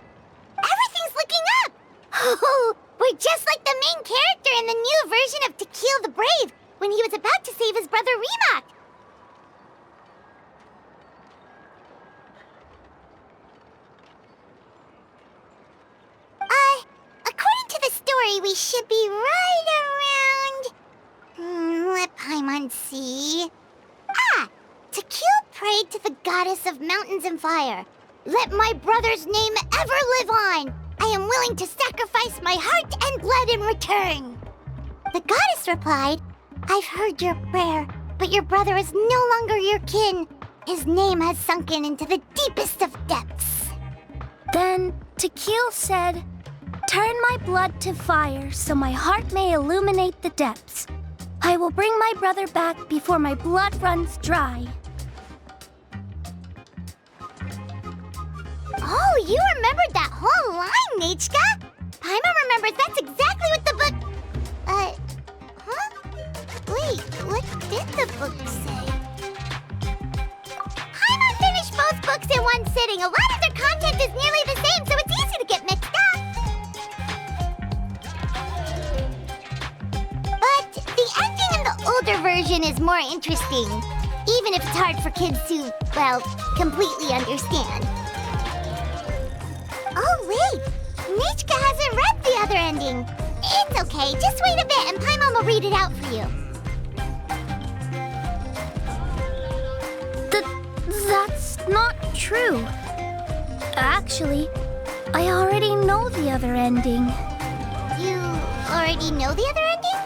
Everything's looking up! Oh, we're just like the main character in the new version of To Kill the Brave, when he was about to save his brother Remak. According to the story, we should be right around... let Paimon see... To Kill prayed to the goddess of mountains and fire. Let my brother's name ever live on! I am willing to sacrifice my heart and blood in return. The goddess replied, I've heard your prayer, but your brother is no longer your kin. His name has sunken into the deepest of depths. Then To Kill said, turn my blood to fire so my heart may illuminate the depths. I will bring my brother back before my blood runs dry. Oh, you remembered that whole line, Nechka! Paimon remembers that's exactly what the book... Wait, what did the book say? Paimon finished both books in one sitting. A lot of their content is nearly the same, so it's easy to get mixed up. But the ending in the older version is more interesting, even if it's hard for kids to, well, completely understand. Oh, wait! Nechka hasn't read the other ending. It's okay, just wait a bit and Paimon will read it out for you. That's not true. Actually, I already know the other ending. You already know the other ending?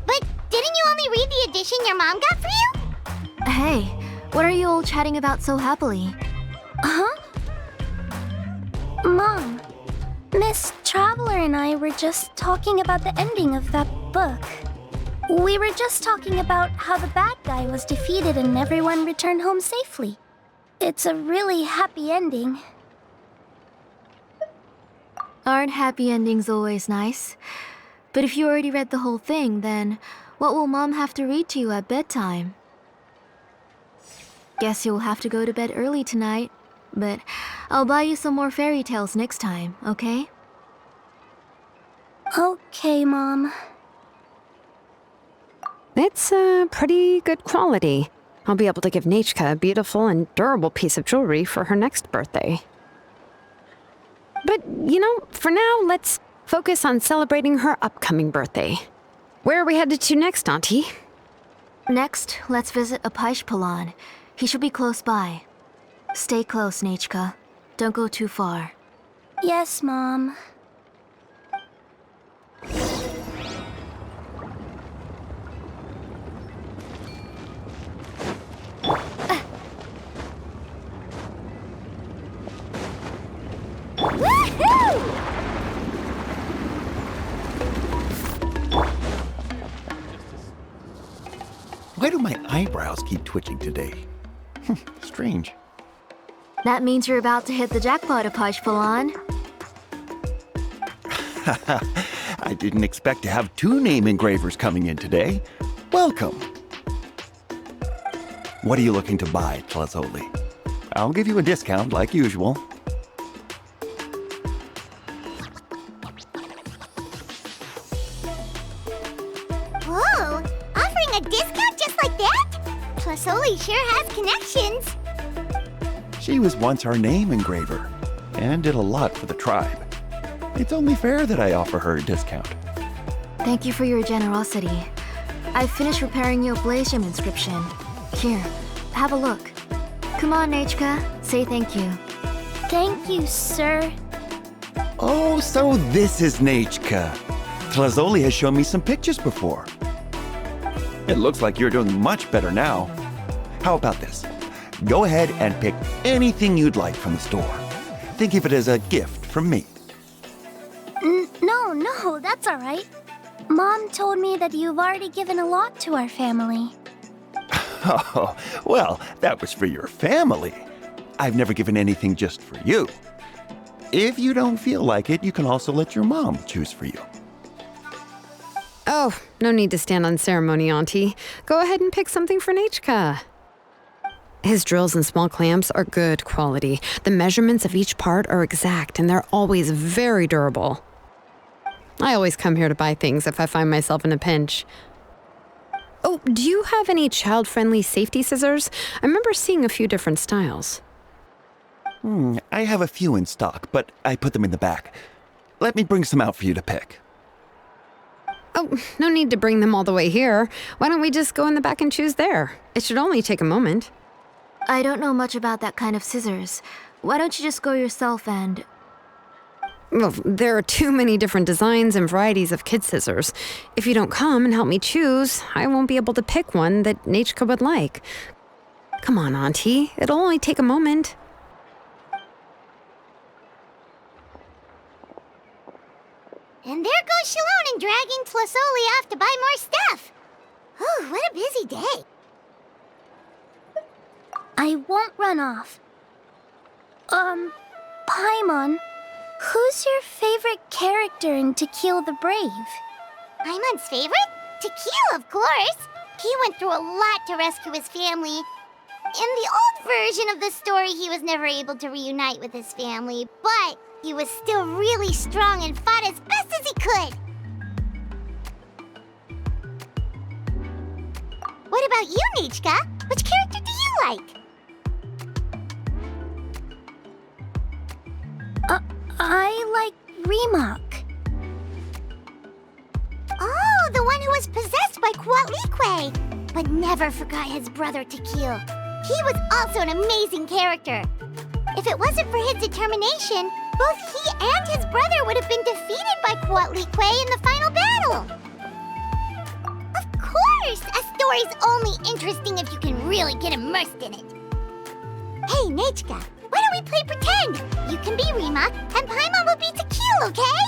But didn't you only read the edition your mom got for you?
Hey, what are you all chatting about so happily?
Huh? Mom, Miss Traveler and I were just talking about the ending of that book. We were just talking about how the bad guy was defeated and everyone returned home safely. It's a really happy ending.
Aren't happy endings always nice? But if you already read the whole thing, then what will Mom have to read to you at bedtime? Guess you'll have to go to bed early tonight. But I'll buy you some more fairy tales next time, okay?
Okay, Mom.
It's pretty good quality. I'll be able to give Nechka a beautiful and durable piece of jewelry for her next birthday. But, for now, let's focus on celebrating her upcoming birthday. Where are we headed to next, Auntie?
Next, let's visit Apishpalan. He should be close by. Stay close, Nechka. Don't go too far.
Yes, Mom.
Why do my eyebrows keep twitching today? Strange.
That means you're about to hit the jackpot, Apishpalan.
I didn't expect to have 2 name engravers coming in today. Welcome. What are you looking to buy, Tlazoli? I'll give you a discount like usual.
Whoa! Offering a discount just like that? Tlasoli sure has connections.
She was once our name engraver and did a lot for the tribe. It's only fair that I offer her a discount.
Thank you for your generosity. I've finished repairing your blaze gem inscription. Here, have a look. Come on, Nechka, say thank you.
Thank you, sir.
Oh, so this is Nechka. Tlazoli has shown me some pictures before. It looks like you're doing much better now. How about this? Go ahead and pick anything you'd like from the store. Think of it as a gift from me.
No, that's all right. Mom told me that you've already given a lot to our family.
Oh, well, that was for your family. I've never given anything just for you. If you don't feel like it, you can also let your mom choose for you.
Oh, no need to stand on ceremony, Auntie. Go ahead and pick something for Nechka. His drills and small clamps are good quality. The measurements of each part are exact, and they're always very durable. I always come here to buy things if I find myself in a pinch. Oh, do you have any child-friendly safety scissors? I remember seeing a few different styles.
I have a few in stock, but I put them in the back. Let me bring some out for you to pick.
Oh, no need to bring them all the way here. Why don't we just go in the back and choose there? It should only take a moment.
I don't know much about that kind of scissors. Why don't you just go yourself and...
Well, there are too many different designs and varieties of kid scissors. If you don't come and help me choose, I won't be able to pick one that Nechka would like. Come on, Auntie. It'll only take a moment.
And there goes Xilonen dragging Tlasoli off to buy more stuff. Oh, what a busy day. I won't run off. Paimon, who's your favorite character in To Kill the Brave? Paimon's favorite? To Kill, of course. He went through a lot to rescue his family. In the old version of the story, he was never able to reunite with his family, but he was still really strong and fought as best as he could. What about you, Nechka? Which character do you like? I like Remak. Oh, the one who was possessed by Kuatlique, but never forgot his brother Tequil. He was also an amazing character. If it wasn't for his determination, both he and his brother would have been defeated by Kuatlique in the final battle. Of course, a story's only interesting if you can really get immersed in it. Hey, Nechka, why don't we play pretend? You can be Remak, and Paimon will be Tequil, okay?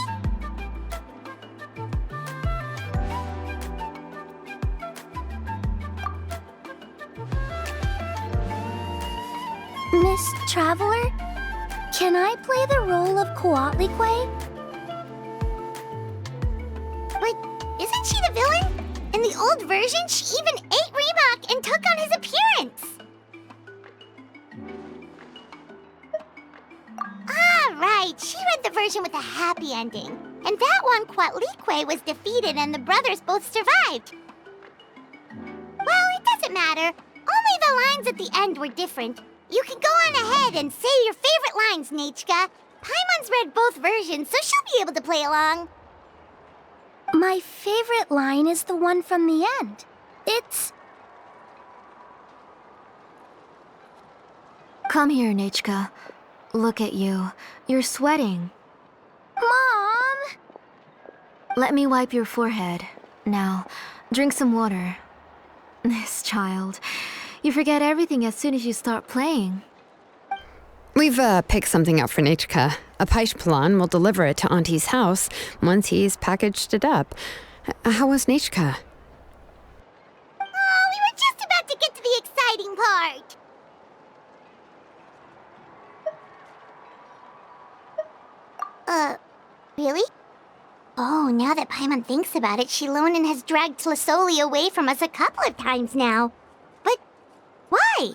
Miss Traveler, can I play the role of Kuatlique? But isn't she the villain? In the old version, she even ate Remak and took on his appearance. Right, she read the version with a happy ending. And that one, Kuatlique was defeated and the brothers both survived. Well, it doesn't matter. Only the lines at the end were different. You can go on ahead and say your favorite lines, Nechka. Paimon's read both versions, so she'll be able to play along. My favorite line is the one from the end. It's...
Come here, Nechka. Look at you. You're sweating.
Mom!
Let me wipe your forehead. Now, drink some water. This child. You forget everything as soon as you start playing.
We've picked something up for Nechka. A Paishpalan will deliver it to Auntie's house once he's packaged it up. How was Nechka?
Oh, we were just about to get to the exciting part! Really? Oh, now that Paimon thinks about it, Xilonen has dragged Tlisoli away from us a couple of times now. But why?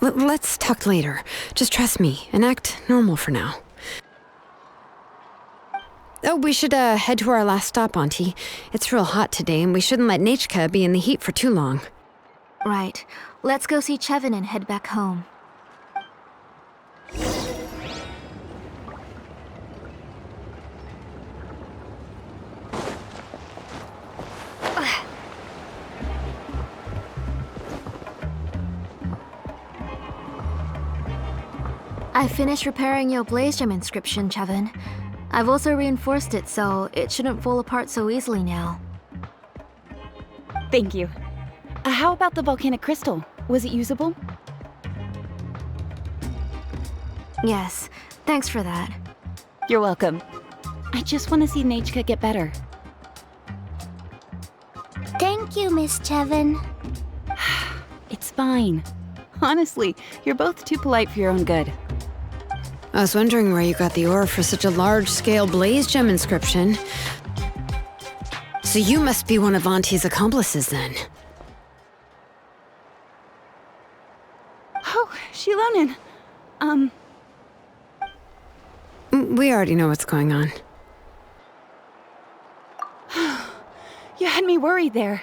Let's talk later. Just trust me and act normal for now. Oh, we should head to our last stop, Auntie. It's real hot today, and we shouldn't let Nechka be in the heat for too long.
Right. Let's go see Chevin and head back home. I finished repairing your Blaze Gem inscription, Chevin. I've also reinforced it so it shouldn't fall apart so easily now.
Thank you. How about the volcanic crystal? Was it usable?
Yes, thanks for that.
You're welcome. I just want to see Nechka get better.
Thank you, Miss Chevin.
It's fine. Honestly, you're both too polite for your own good.
I was wondering where you got the ore for such a large-scale Blaze Gem inscription. So you must be one of Auntie's accomplices, then.
Oh, Xilonen.
We already know what's going on.
You had me worried there.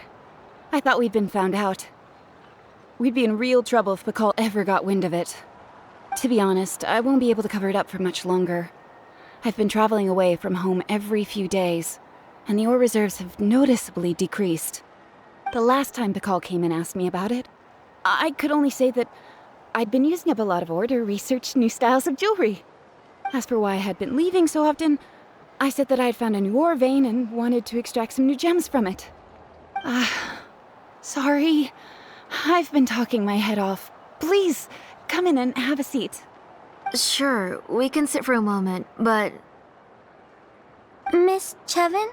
I thought we'd been found out. We'd be in real trouble if Pakal ever got wind of it. To be honest, I won't be able to cover it up for much longer. I've been traveling away from home every few days, and the ore reserves have noticeably decreased. The last time Pakal came and asked me about it, I could only say that I'd been using up a lot of ore to research new styles of jewelry. As for why I had been leaving so often, I said that I had found a new ore vein and wanted to extract some new gems from it. Sorry. I've been talking my head off. Please, come in and have a seat.
Sure, we can sit for a moment, but...
Miss Chevin,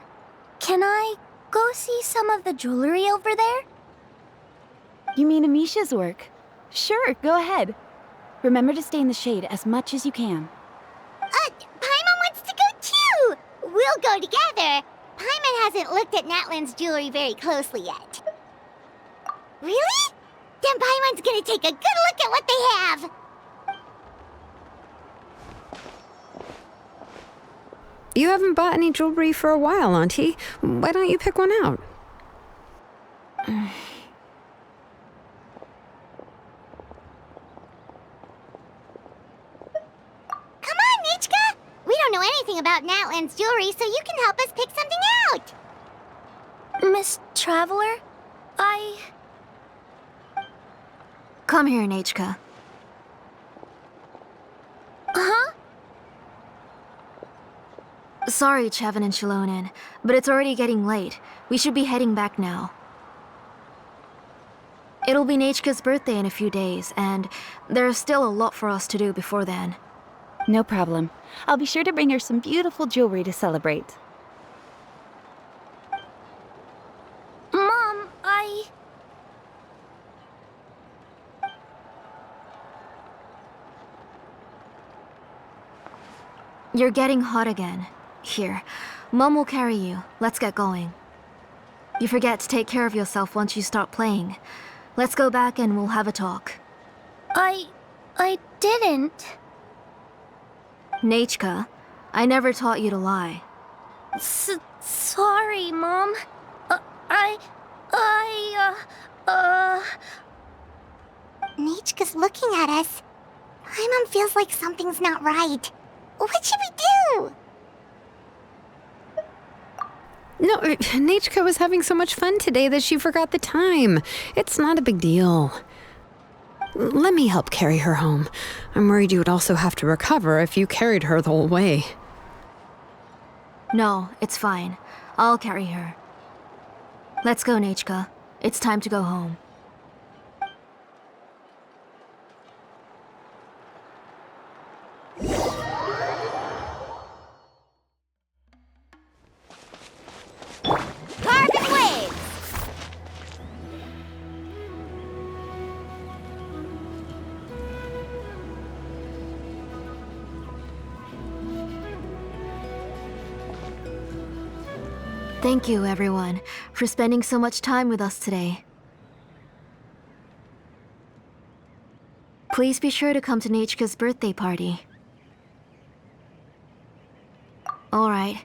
can I go see some of the jewelry over there?
You mean Amisha's work? Sure, go ahead. Remember to stay in the shade as much as you can.
Paimon wants to go too! We'll go together. Paimon hasn't looked at Natlan's jewelry very closely yet. Really? Then Paimon's gonna take a good look at what they have!
You haven't bought any jewelry for a while, Auntie. Why don't you pick one out?
Come on, Nichka! We don't know anything about Natlan's jewelry, so you can help us pick something out! Miss Traveler,
Come here, Nechka.
Huh?
Sorry, Chevin and Xilonen, but it's already getting late. We should be heading back now. It'll be Nechka's birthday in a few days, and there's still a lot for us to do before then.
No problem. I'll be sure to bring her some beautiful jewelry to celebrate.
Mom,
You're getting hot again. Here, Mom will carry you. Let's get going. You forget to take care of yourself once you start playing. Let's go back and we'll have a talk.
I didn't.
Nechka, I never taught you to lie.
Sorry, Mom. Nichka's looking at us. Paimon feels like something's not right. What should we do?
No, Nechka was having so much fun today that she forgot the time. It's not a big deal. Let me help carry her home. I'm worried you would also have to recover if you carried her the whole way.
No, it's fine. I'll carry her. Let's go, Nechka. It's time to go home.
Carbon waves!
Thank you, everyone, for spending so much time with us today. Please be sure to come to Nechka's birthday party. Alright,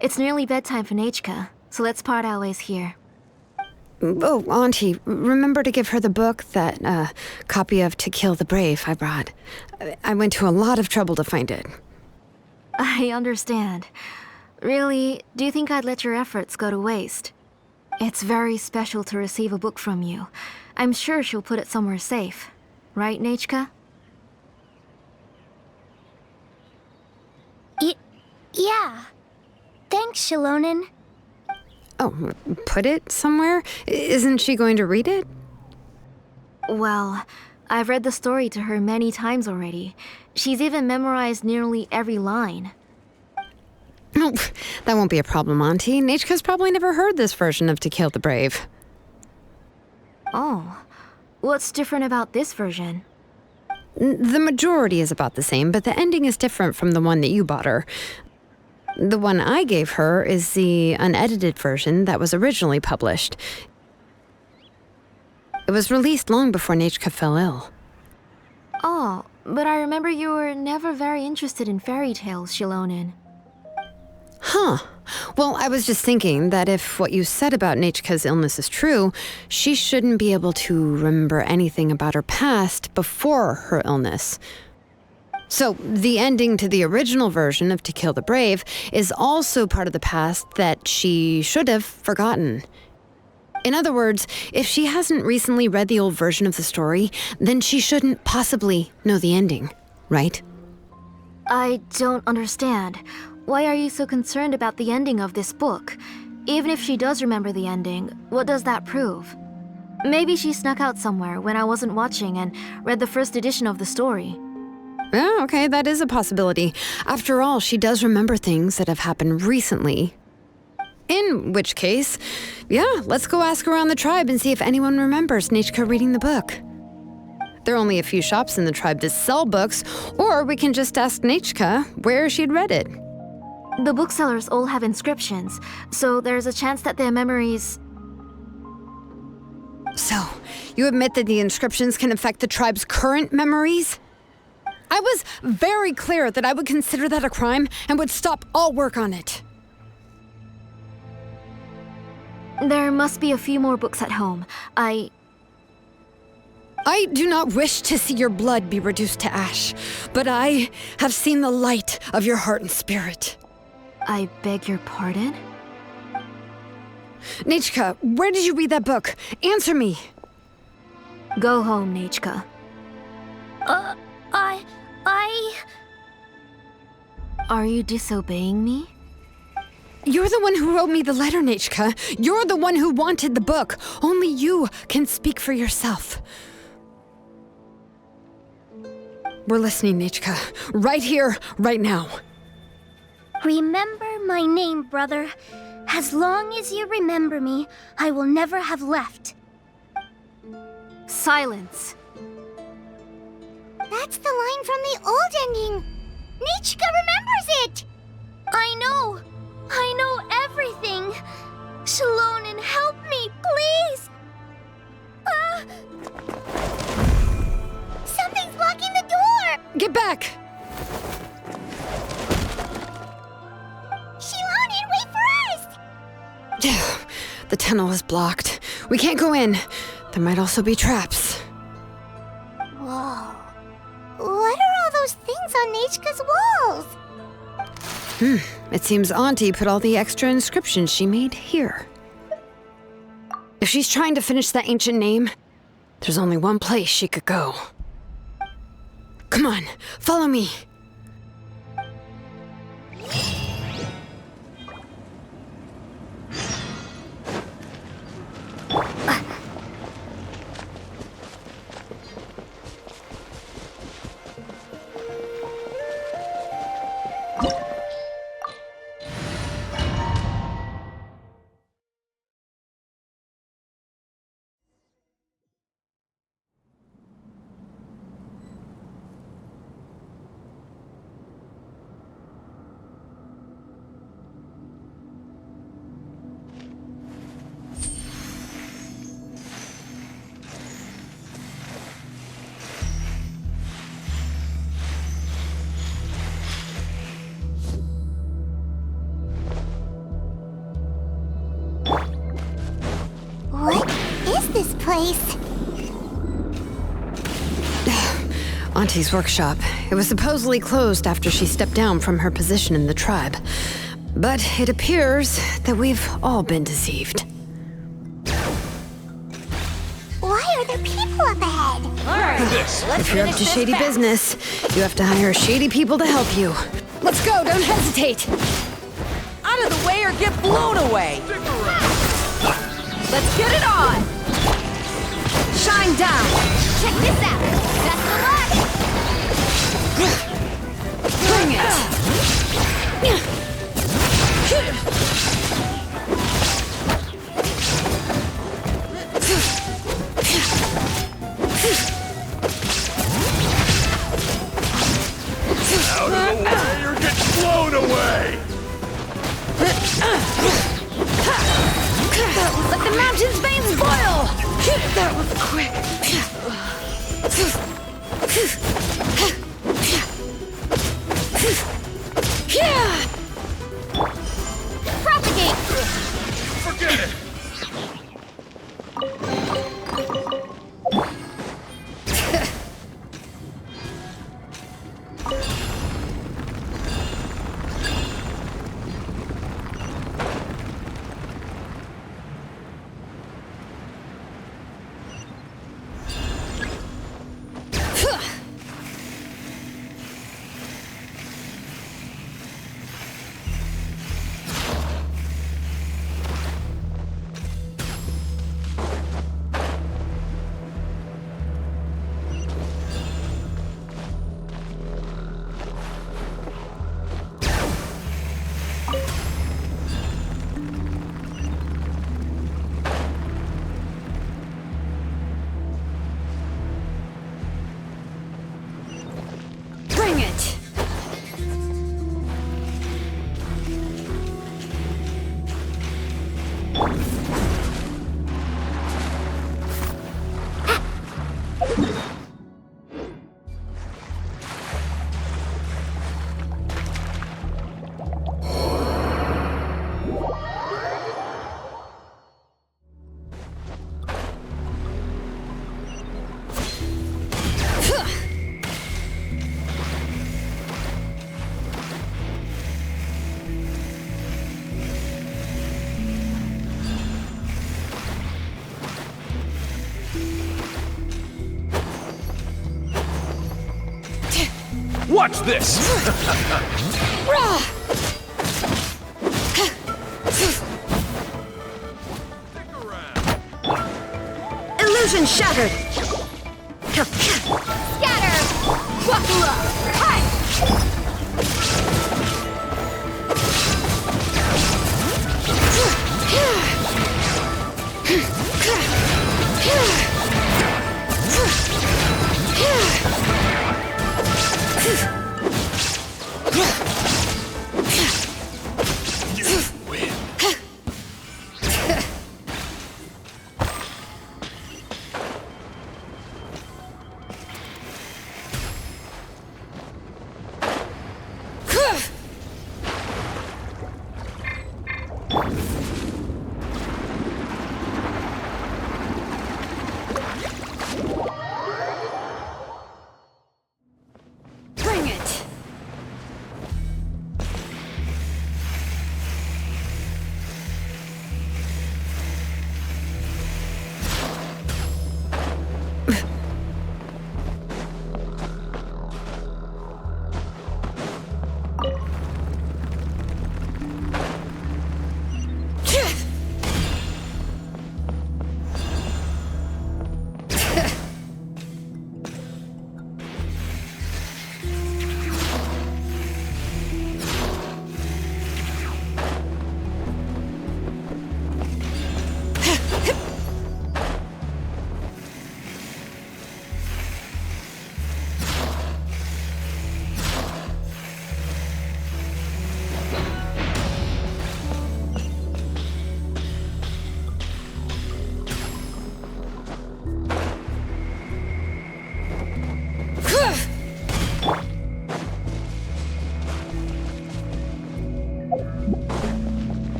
it's nearly bedtime for Nechka, so let's part our ways here.
Oh, Auntie, remember to give her the book, that copy of To Kill the Brave I brought. I went to a lot of trouble to find it.
I understand. Really, do you think I'd let your efforts go to waste? It's very special to receive a book from you. I'm sure she'll put it somewhere safe. Right, Nechka?
Yeah. Thanks, Xilonen.
Oh, put it somewhere? Isn't she going to read it?
Well, I've read the story to her many times already. She's even memorized nearly every line.
Oh, that won't be a problem, Auntie. Nechka's probably never heard this version of To Kill the Brave.
Oh. What's different about this version?
The majority is about the same, but the ending is different from the one that you bought her. The one I gave her is the unedited version that was originally published. It was released long before Nechka fell ill.
Oh, but I remember you were never very interested in fairy tales, Xilonen.
Huh. Well, I was just thinking that if what you said about Nechka's illness is true, she shouldn't be able to remember anything about her past before her illness. So, the ending to the original version of To Kill the Brave is also part of the past that she should have forgotten. In other words, if she hasn't recently read the old version of the story, then she shouldn't possibly know the ending, right?
I don't understand. Why are you so concerned about the ending of this book? Even if she does remember the ending, what does that prove? Maybe she snuck out somewhere when I wasn't watching and read the first edition of the story.
Yeah, okay, that is a possibility. After all, she does remember things that have happened recently. In which case, yeah, let's go ask around the tribe and see if anyone remembers Nechka reading the book. There are only a few shops in the tribe that sell books, or we can just ask Nechka where she'd read it.
The booksellers all have inscriptions, so there's a chance that their memories...
So, you admit that the inscriptions can affect the tribe's current memories? I was very clear that I would consider that a crime and would stop all work on it.
There must be a few more books at home. I
do not wish to see your blood be reduced to ash, but I have seen the light of your heart and spirit.
I beg your pardon?
Nechka, where did you read that book? Answer me.
Go home, Nechka. Are you disobeying me?
You're the one who wrote me the letter, Nechka. You're the one who wanted the book. Only you can speak for yourself. We're listening, Nechka. Right here, right now.
Remember my name, brother. As long as you remember me, I will never have left.
Silence.
That's the line from the old ending. Nechka remembers it. I know everything. Xilonen, help me, please. Something's blocking the door.
Get back!
Xilonen, wait for us.
The tunnel is blocked. We can't go in. There might also be traps.
Whoa. What are all those things on Nechka's walls?
It seems Auntie put all the extra inscriptions she made here. If she's trying to finish that ancient name, there's only one place she could go. Come on, follow me.
What is this place?
Auntie's workshop. It was supposedly closed after she stepped down from her position in the tribe. But it appears that we've all been deceived.
Why are there people up ahead?
If you're up to shady business, you have to hire shady people to help you. Let's go, don't hesitate!
Out of the way or get blown away! Let's get it on! Shine down!
Check this out. Best of luck.
Bring it!
Out of the way or get blown away!
Let the mountain's veins boil!
That was quick!
Propagate.
Forget it!
Bring it!
Watch this!
Illusion shattered!
Scatter. Wakula. Hi.
Bring it!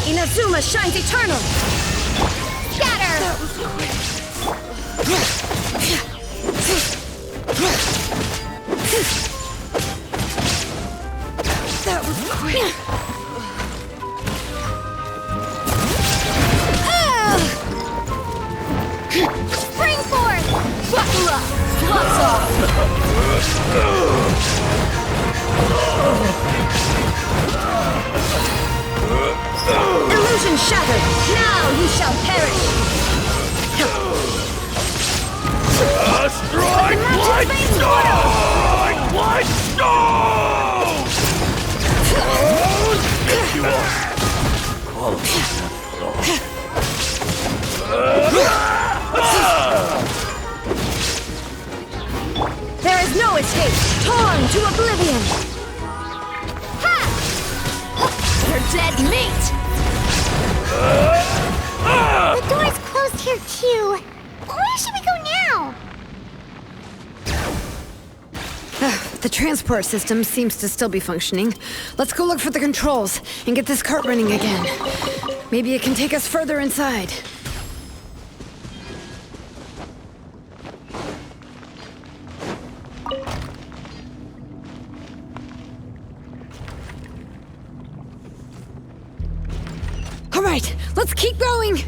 Inazuma shines eternal!
Scatter!
That was quick!
Spring forth!
Buckle up! Gloves off! Illusion shattered! Now you shall perish!
Strike Blood Stone! Blood Stone! Get you
There is no escape! Torn to oblivion! You're dead meat!
The door's closed here too. Where should we go now?
The transport system seems to still be functioning. Let's go look for the controls and get this cart running again. Maybe it can take us further inside. All right, let's keep going!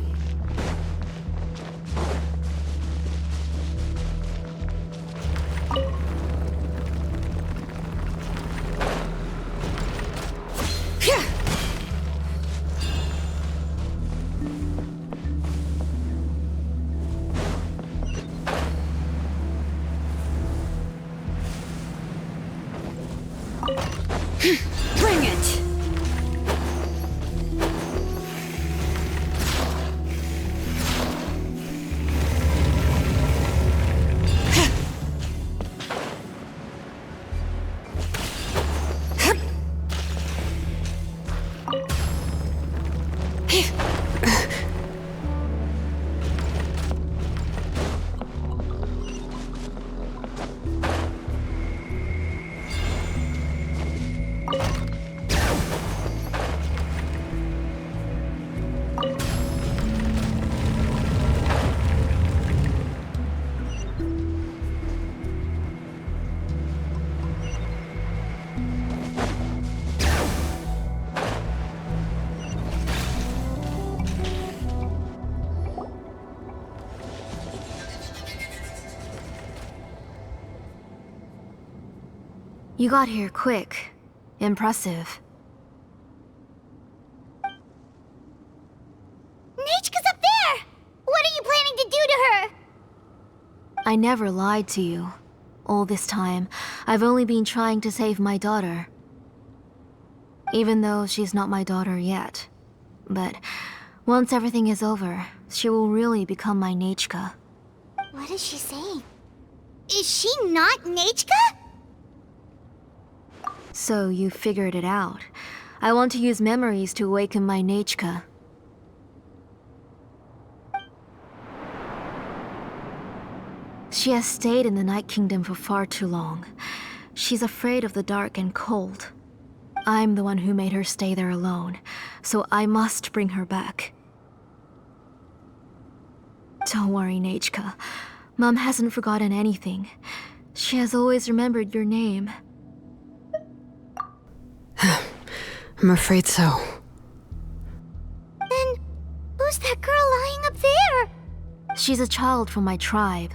Bring it!
You got here quick. Impressive.
Nechka's up there! What are you planning to do to her?
I never lied to you. All this time, I've only been trying to save my daughter. Even though she's not my daughter yet. But once everything is over, she will really become my Nechka.
What is she saying? Is she not Nechka?
So you figured it out. I want to use memories to awaken my Nechka. She has stayed in the Night Kingdom for far too long. She's afraid of the dark and cold. I'm the one who made her stay there alone, so I must bring her back. Don't worry, Nechka. Mom hasn't forgotten anything. She has always remembered your name.
I'm afraid so.
Then, who's that girl lying up there?
She's a child from my tribe.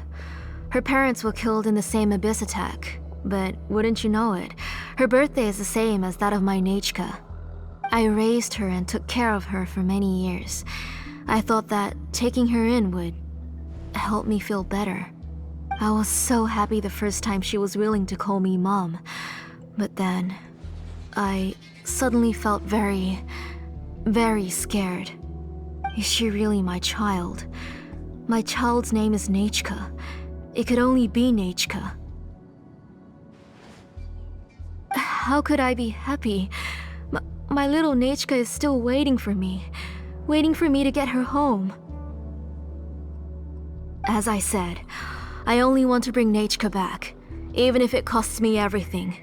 Her parents were killed in the same abyss attack. But wouldn't you know it, her birthday is the same as that of my Nechka. I raised her and took care of her for many years. I thought that taking her in would help me feel better. I was so happy the first time she was willing to call me Mom. But then, I suddenly felt very, very scared. Is she really my child? My child's name is Nechka. It could only be Nechka. How could I be happy? My little Nechka is still waiting for me to get her home. As I said, I only want to bring Nechka back, even if it costs me everything.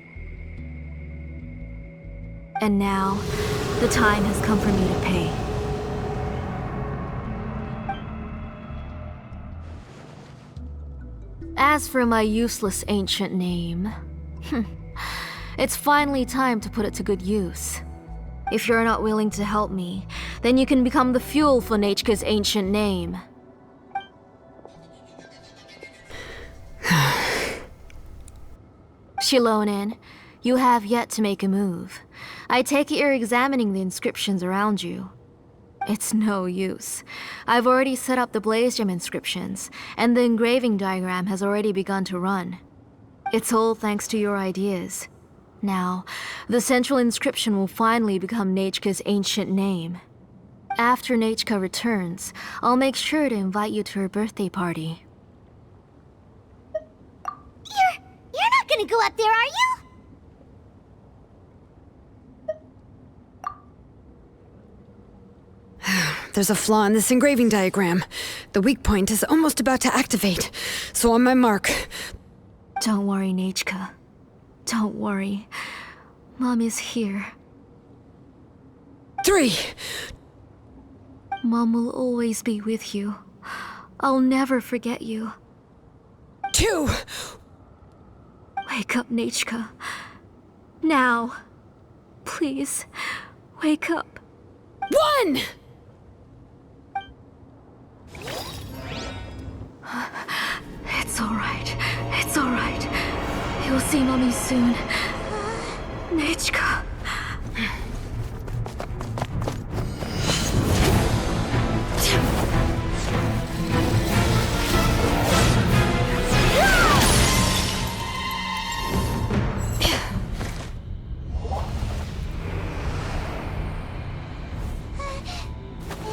And now, the time has come for me to pay. As for my useless ancient name, it's finally time to put it to good use. If you're not willing to help me, then you can become the fuel for Nechka's ancient name. Xilonen, you have yet to make a move. I take it you're examining the inscriptions around you. It's no use. I've already set up the blaze gem inscriptions, and the engraving diagram has already begun to run. It's all thanks to your ideas. Now, the central inscription will finally become Nechka's ancient name. After Nechka returns, I'll make sure to invite you to her birthday party.
You're not gonna go up there, are you?
There's a flaw in this engraving diagram. The weak point is almost about to activate. So on my mark.
Don't worry, Nechka. Don't worry. Mom is here.
3.
Mom will always be with you. I'll never forget you.
2.
Wake up, Nechka. Now. Please, wake up.
1!
It's alright. It's alright. You'll see Mommy soon. Nechka.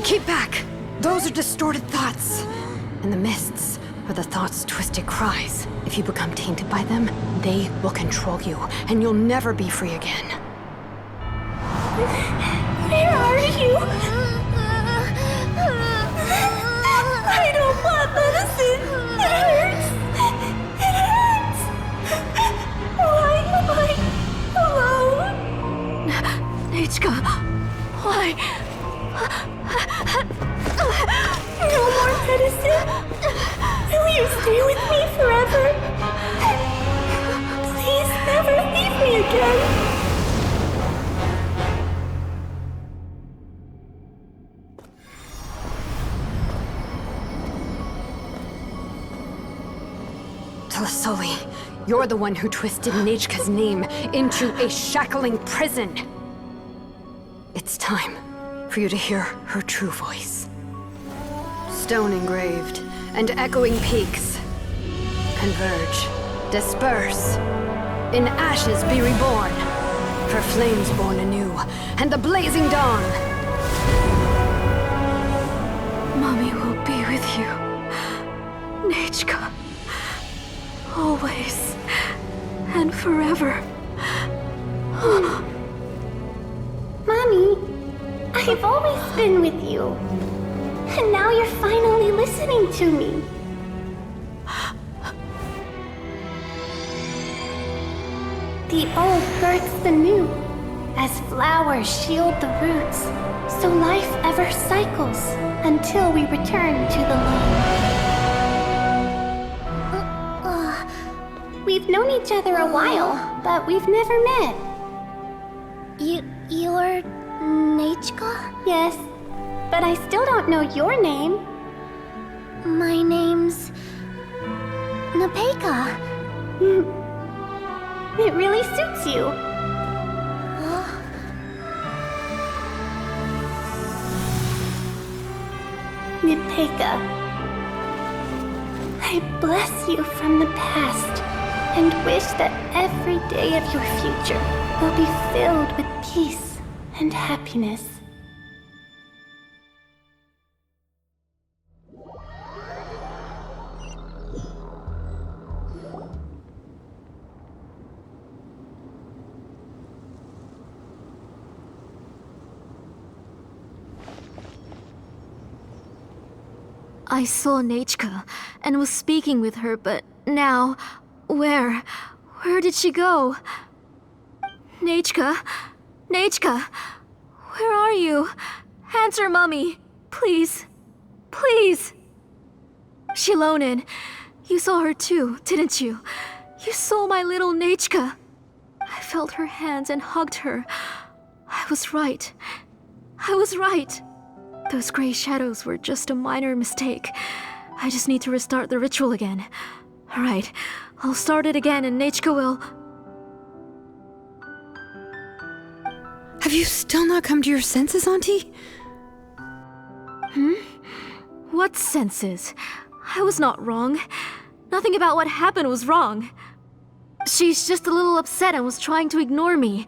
Keep back! Those are distorted thoughts. And the mists are the thoughts' twisted cries. If you become tainted by them, they will control you, and you'll never be free again.
Where are you? I don't want medicine. It hurts. It hurts. Why am I alone?
Nechka, why?
No more medicine. Will you stay with me forever? Please never leave me again.
Tlasoli, you're the one who twisted Nechka's name into a shackling prison. It's time for you to hear her true voice. Stone engraved, and echoing peaks. Converge, disperse. In ashes be reborn. For flames born anew, and the blazing dawn.
Mommy will be with you. Nechka. Always. And forever.
Mommy, I've always been with you. And now you're finally listening to me. The old births the new, as flowers shield the roots, so life ever cycles until we return to the loam. We've known each other a while, but we've never met. You're Nechka? Yes, but I still don't know your name. My name's Nepeka. It really suits you. Nepeka, I bless you from the past and wish that every day of your future will be filled with peace and happiness.
I saw Nechka and was speaking with her, but now, where did she go? Nechka? Nechka? Where are you? Answer Mommy, please. Please. Xilonen, You saw her too, didn't you? You saw my little Nechka. I felt her hands and hugged her. I was right. I was right. Those gray shadows were just a minor mistake. I just need to restart the ritual again. Alright, I'll start it again and Nechka will...
Have you still not come to your senses, Auntie?
What senses? I was not wrong. Nothing about what happened was wrong. She's just a little upset and was trying to ignore me.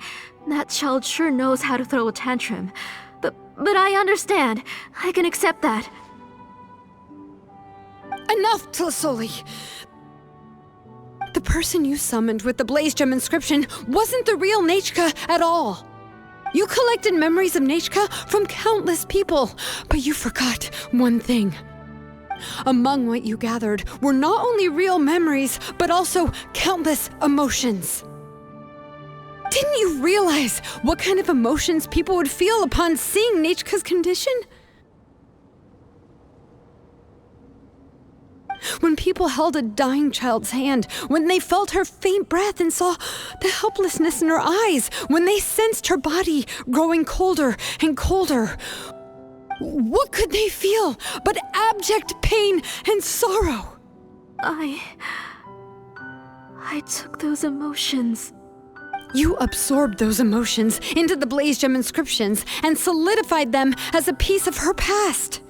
That child sure knows how to throw a tantrum. But I understand. I can accept that.
Enough, Tlasoli! The person you summoned with the Blaze Gem inscription wasn't the real Nechka at all. You collected memories of Nechka from countless people, but you forgot one thing. Among what you gathered were not only real memories, but also countless emotions. Didn't you realize what kind of emotions people would feel upon seeing Nechka's condition? When people held a dying child's hand, when they felt her faint breath and saw the helplessness in her eyes, when they sensed her body growing colder and colder, what could they feel but abject pain and sorrow?
I took those emotions.
You absorbed those emotions into the Blaze Gem inscriptions and solidified them as a piece of her past.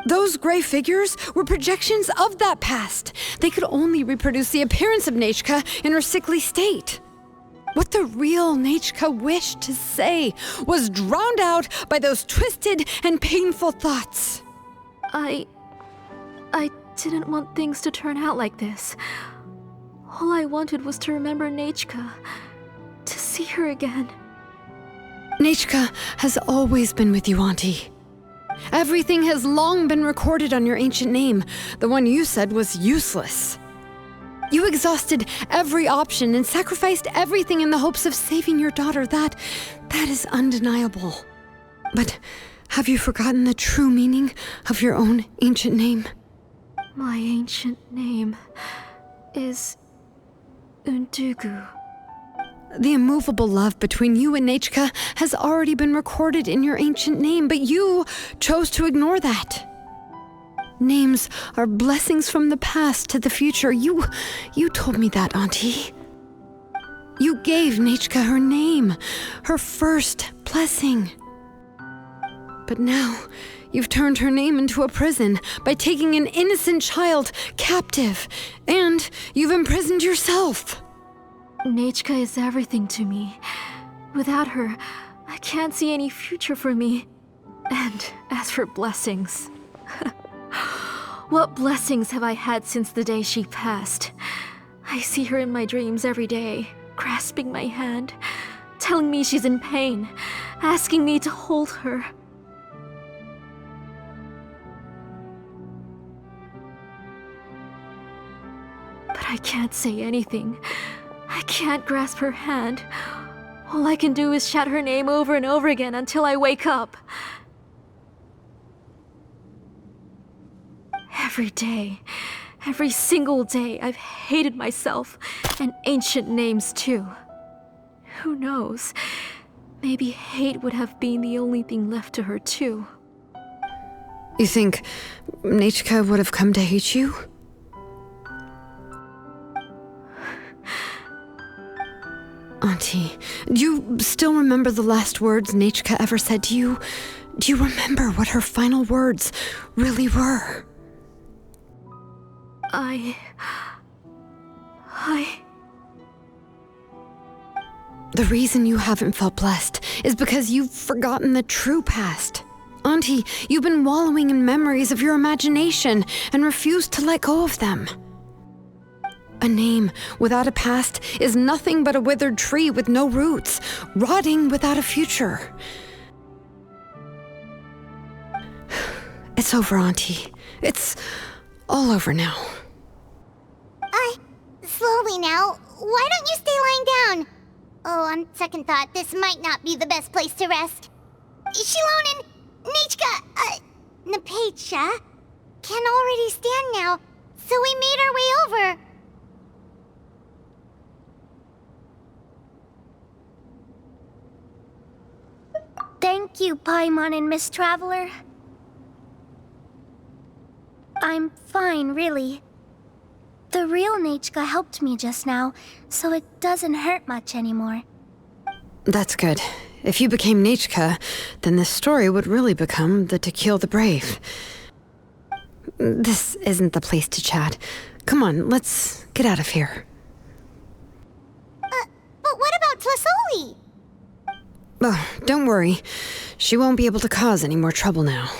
Those gray figures were projections of that past. They could only reproduce the appearance of Nechka in her sickly state. What the real Nechka wished to say was drowned out by those twisted and painful thoughts.
I didn't want things to turn out like this. All I wanted was to remember Nechka, to see her again.
Nechka has always been with you, Auntie. Everything has long been recorded on your ancient name. The one you said was useless. You exhausted every option and sacrificed everything in the hopes of saving your daughter. That is undeniable. But have you forgotten the true meaning of your own ancient name?
My ancient name is Undugu.
The immovable love between you and Nechka has already been recorded in your ancient name, but you chose to ignore that. Names are blessings from the past to the future. You told me that, Auntie. You gave Nechka her name, her first blessing. But now, you've turned her name into a prison by taking an innocent child captive, and you've imprisoned yourself.
Nechka is everything to me. Without her, I can't see any future for me. And as for blessings... What blessings have I had since the day she passed? I see her in my dreams every day, grasping my hand, telling me she's in pain, asking me to hold her. But I can't say anything. I can't grasp her hand. All I can do is shout her name over and over again until I wake up. Every day, every single day, I've hated myself, and ancient names too. Who knows? Maybe hate would have been the only thing left to her too.
You think Nechka would have come to hate you? Auntie, do you still remember the last words Nechka ever said to you? Do you remember what her final words really were? The reason you haven't felt blessed is because you've forgotten the true past. Auntie, you've been wallowing in memories of your imagination and refused to let go of them. A name without a past is nothing but a withered tree with no roots, rotting without a future. It's over, Auntie. It's all over now.
Slowly now. Why don't you stay lying down? Oh, on second thought, this might not be the best place to rest. Xilonen, Nechka, Napecha can already stand now. so we made our way over. Thank you, Paimon and Miss Traveler. I'm fine, really. The real Nechka helped me just now, so it doesn't hurt much anymore.
That's good. If you became Nechka, then this story would really become the To Kill the Brave. This isn't the place to chat. Come on, let's get out of here.
But what about Tlasoli?
Oh, don't worry. She won't be able to cause any more trouble now.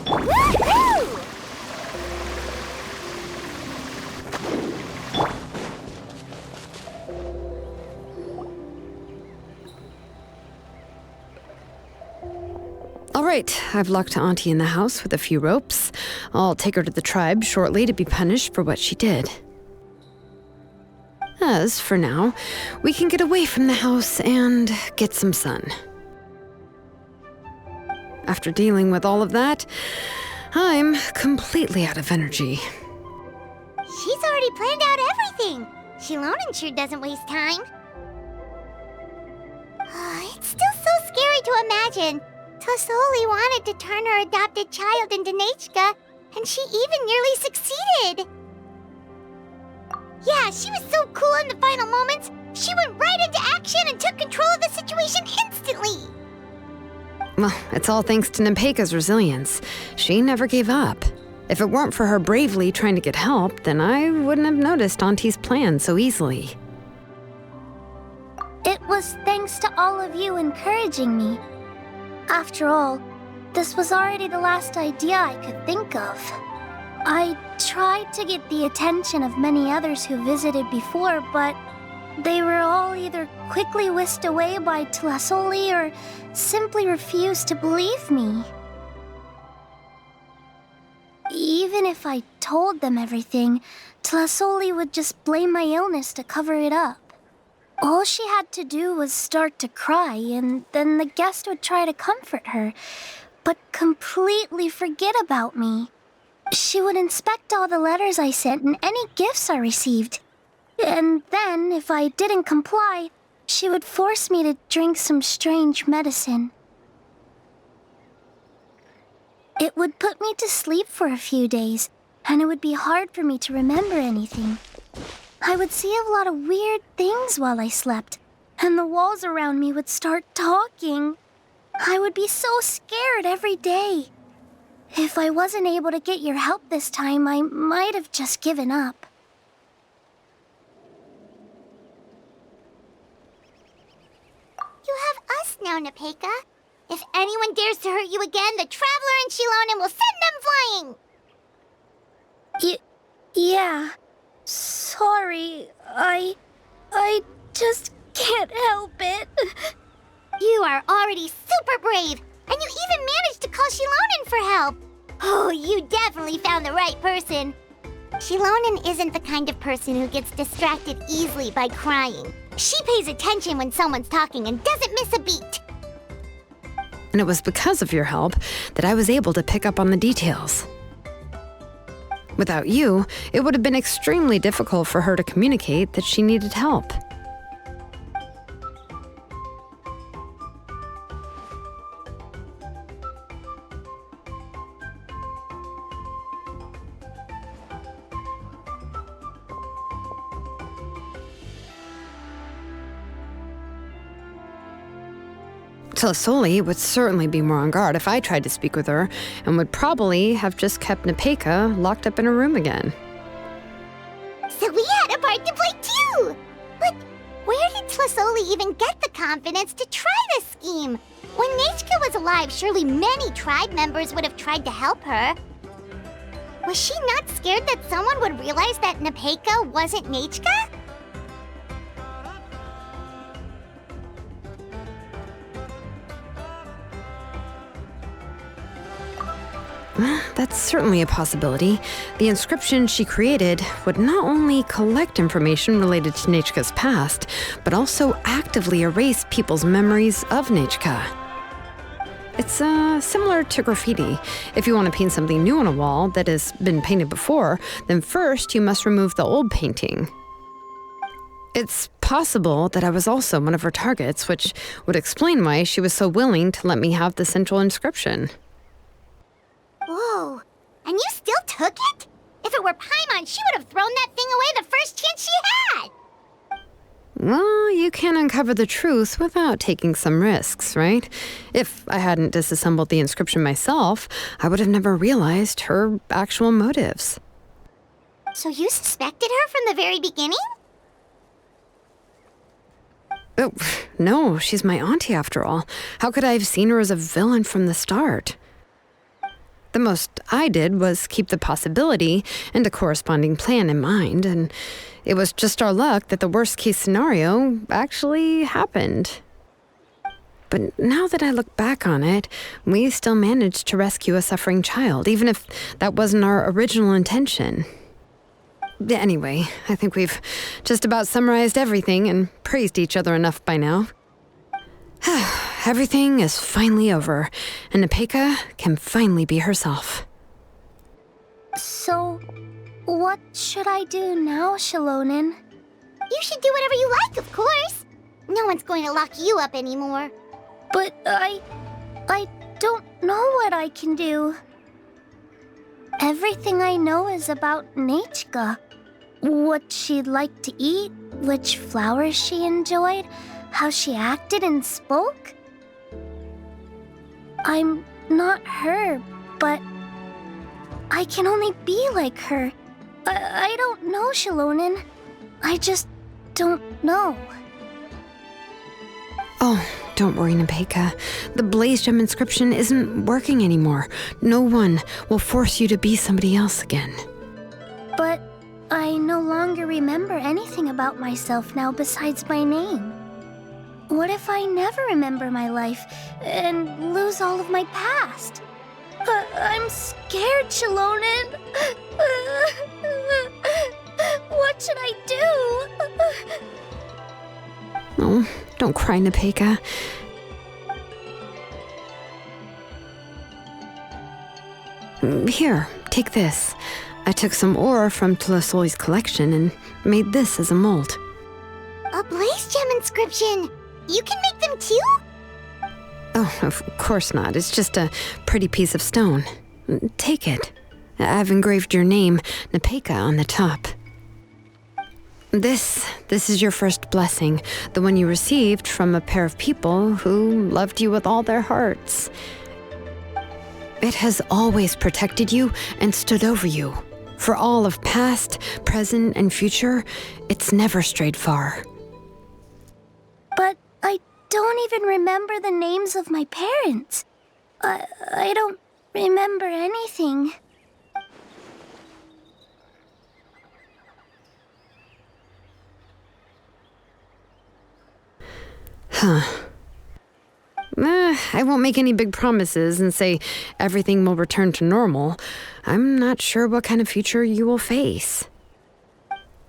Woohoo!
All right, I've locked Auntie in the house with a few ropes. I'll take her to the tribe shortly to be punished for what she did. As for now, we can get away from the house and get some sun. After dealing with all of that, I'm completely out of energy.
She's already planned out everything. Xilonen sure doesn't waste time. It's still so scary to imagine. Tlasoli wanted to turn her adopted child into Nechka, and she even nearly succeeded. Yeah, she was so cool in the final moments. She went right into action and took control of the situation instantly.
Well, it's all thanks to Nepeka's resilience. She never gave up. If it weren't for her bravely trying to get help, then I wouldn't have noticed Auntie's plan so easily.
It was thanks to all of you encouraging me. After all, this was already the last idea I could think of. I tried to get the attention of many others who visited before, but they were all either quickly whisked away by Tlasoli or simply refused to believe me. Even if I told them everything, Tlasoli would just blame my illness to cover it up. All she had to do was start to cry, and then the guest would try to comfort her, but completely forget about me. She would inspect all the letters I sent and any gifts I received. And then, if I didn't comply, she would force me to drink some strange medicine. It would put me to sleep for a few days, and it would be hard for me to remember anything. I would see a lot of weird things while I slept, and the walls around me would start talking. I would be so scared every day. If I wasn't able to get your help this time, I might have just given up. You have us now, Nepeka. If anyone dares to hurt you again, the Traveler and Xilonen will send them flying! Yeah. Sorry, I just can't help it. You are already super brave, and you even managed to call Xilonen for help. Oh, you definitely found the right person. Xilonen isn't the kind of person who gets distracted easily by crying. She pays attention when someone's talking and doesn't miss a beat.
And it was because of your help that I was able to pick up on the details. Without you, it would have been extremely difficult for her to communicate that she needed help. Tlasoli would certainly be more on guard if I tried to speak with her, and would probably have just kept Nepeka locked up in her room again.
So we had a part to play too! But where did Tlasoli even get the confidence to try this scheme? When Nechka was alive, surely many tribe members would have tried to help her. Was she not scared that someone would realize that Nepeka wasn't Nechka?
That's certainly a possibility. The inscription she created would not only collect information related to Nechka's past, but also actively erase people's memories of Nechka. It's similar to graffiti. If you want to paint something new on a wall that has been painted before, then first you must remove the old painting. It's possible that I was also one of her targets, which would explain why she was so willing to let me have the central inscription.
Whoa, and you still took it? If it were Paimon, she would have thrown that thing away the first chance she had!
Well, you can't uncover the truth without taking some risks, right? If I hadn't disassembled the inscription myself, I would have never realized her actual motives.
So you suspected her from the very beginning?
Oh, no, she's my auntie after all. How could I have seen her as a villain from the start? The most I did was keep the possibility and a corresponding plan in mind, and it was just our luck that the worst-case scenario actually happened. But now that I look back on it, we still managed to rescue a suffering child, even if that wasn't our original intention. Anyway, I think we've just about summarized everything and praised each other enough by now. Everything is finally over, and Nepeka can finally be herself.
So, what should I do now, Xilonen? You should do whatever you like, of course. No one's going to lock you up anymore. But I don't know what I can do. Everything I know is about Nechka. What she'd like to eat, which flowers she enjoyed, how she acted and spoke. I'm not her, but I can only be like her. I don't know, Xilonen. I just don't know.
Oh, don't worry, Nepeka. The Blaze Gem inscription isn't working anymore. No one will force you to be somebody else again.
But I no longer remember anything about myself now besides my name. What if I never remember my life and lose all of my past? I'm scared, Xilonen. What should I do?
Oh, don't cry, Nepeka. Here, take this. I took some ore from Tulasoi's collection and made this as a mold.
A Blaze Gem inscription! You can make them too?
Oh, of course not. It's just a pretty piece of stone. Take it. I've engraved your name, Nepeka, on the top. This is your first blessing, the one you received from a pair of people who loved you with all their hearts. It has always protected you and stood over you. For all of past, present, and future, it's never strayed far.
But I don't even remember the names of my parents. I don't remember anything.
Huh. I won't make any big promises and say everything will return to normal. I'm not sure what kind of future you will face.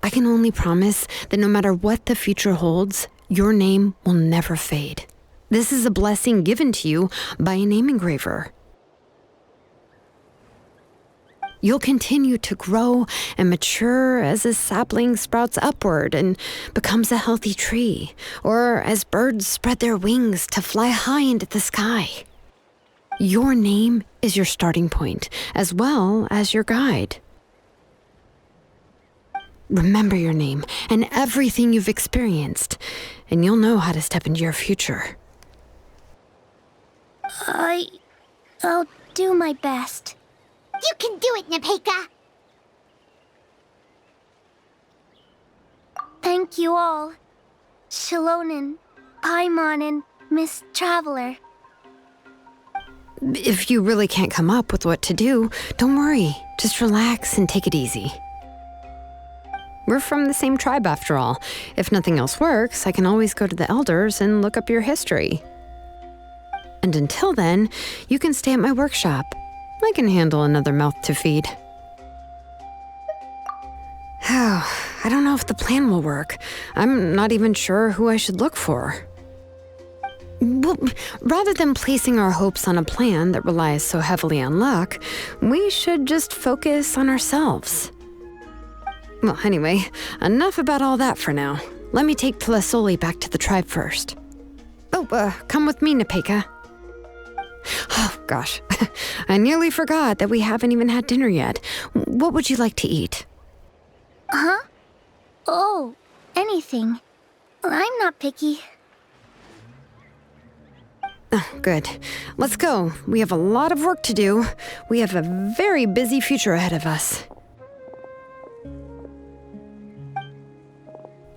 I can only promise that no matter what the future holds, your name will never fade. This is a blessing given to you by a name engraver. You'll continue to grow and mature as a sapling sprouts upward and becomes a healthy tree, or as birds spread their wings to fly high into the sky. Your name is your starting point, as well as your guide. Remember your name and everything you've experienced, and you'll know how to step into your future.
I'll do my best. You can do it, Nepeka! Thank you all. Xilonen, Paimon, and Miss Traveler.
If you really can't come up with what to do, don't worry. Just relax and take it easy. We're from the same tribe after all. If nothing else works, I can always go to the elders and look up your history. And until then, you can stay at my workshop. I can handle another mouth to feed. I don't know if the plan will work. I'm not even sure who I should look for. Well, rather than placing our hopes on a plan that relies so heavily on luck, we should just focus on ourselves. Well, anyway, enough about all that for now. Let me take Tlasoli back to the tribe first. Oh, come with me, Nepeka. Oh, gosh. I nearly forgot that we haven't even had dinner yet. What would you like to eat?
Huh? Oh, anything. I'm not picky.
Oh, good. Let's go. We have a lot of work to do. We have a very busy future ahead of us.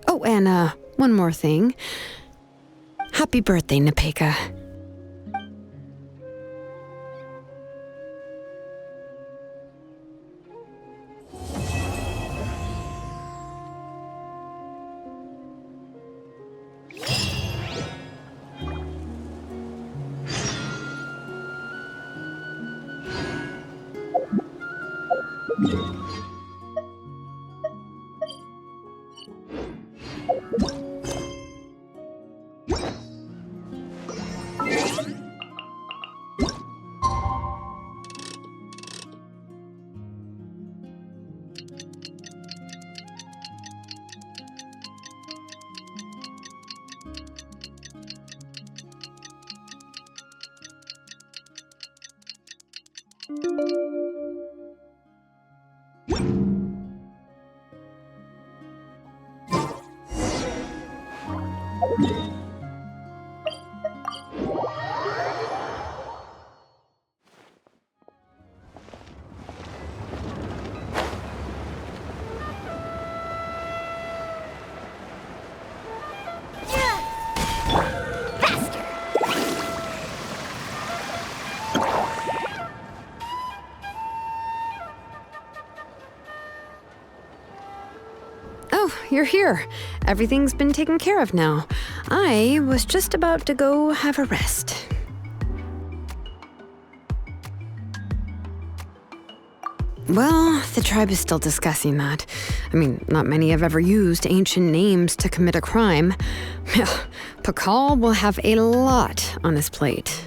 Oh, and one more thing. Happy birthday, Nepeka. Oh, you're here. Everything's been taken care of now. I was just about to go have a rest. Well, the tribe is still discussing that. I mean, not many have ever used ancient names to commit a crime. Pakal will have a lot on his plate.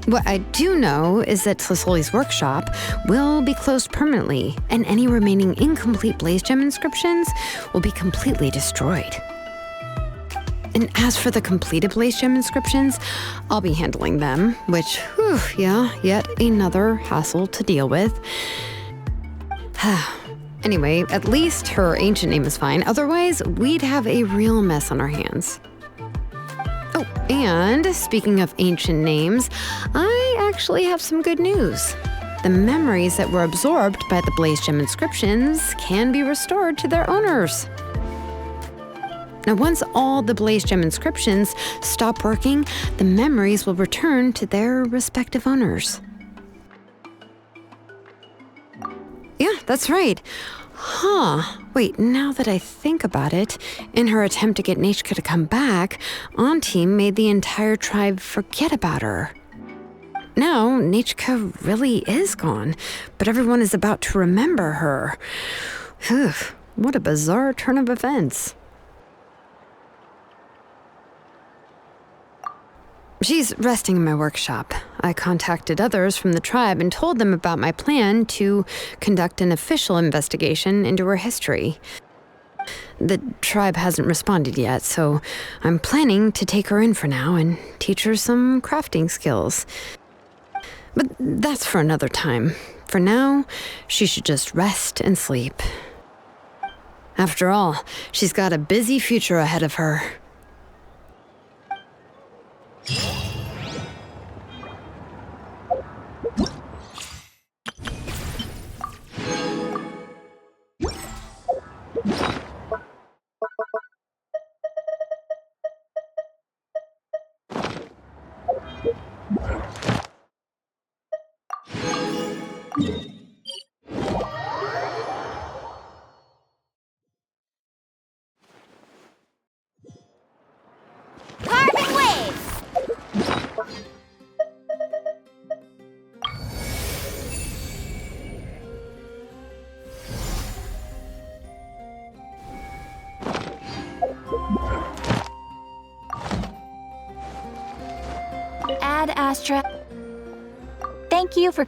What I do know is that Tlasoli's workshop will be closed permanently, and any remaining incomplete Blaze Gem inscriptions will be completely destroyed. And as for the completed Blaze Gem inscriptions, I'll be handling them, which, yet another hassle to deal with. Anyway, at least her ancient name is fine, otherwise we'd have a real mess on our hands. Oh, and speaking of ancient names, I actually have some good news. The memories that were absorbed by the Blaze Gem inscriptions can be restored to their owners. Now, once all the Blaze Gem inscriptions stop working, the memories will return to their respective owners. Yeah, that's right. Wait, now that I think about it, in her attempt to get Nechka to come back, Auntie made the entire tribe forget about her. Now, Nechka really is gone, but everyone is about to remember her. What a bizarre turn of events. She's resting in my workshop. I contacted others from the tribe and told them about my plan to conduct an official investigation into her history. The tribe hasn't responded yet, so I'm planning to take her in for now and teach her some crafting skills. But that's for another time. For now, she should just rest and sleep. After all, she's got a busy future ahead of her.
ahead, Astra. Thank you for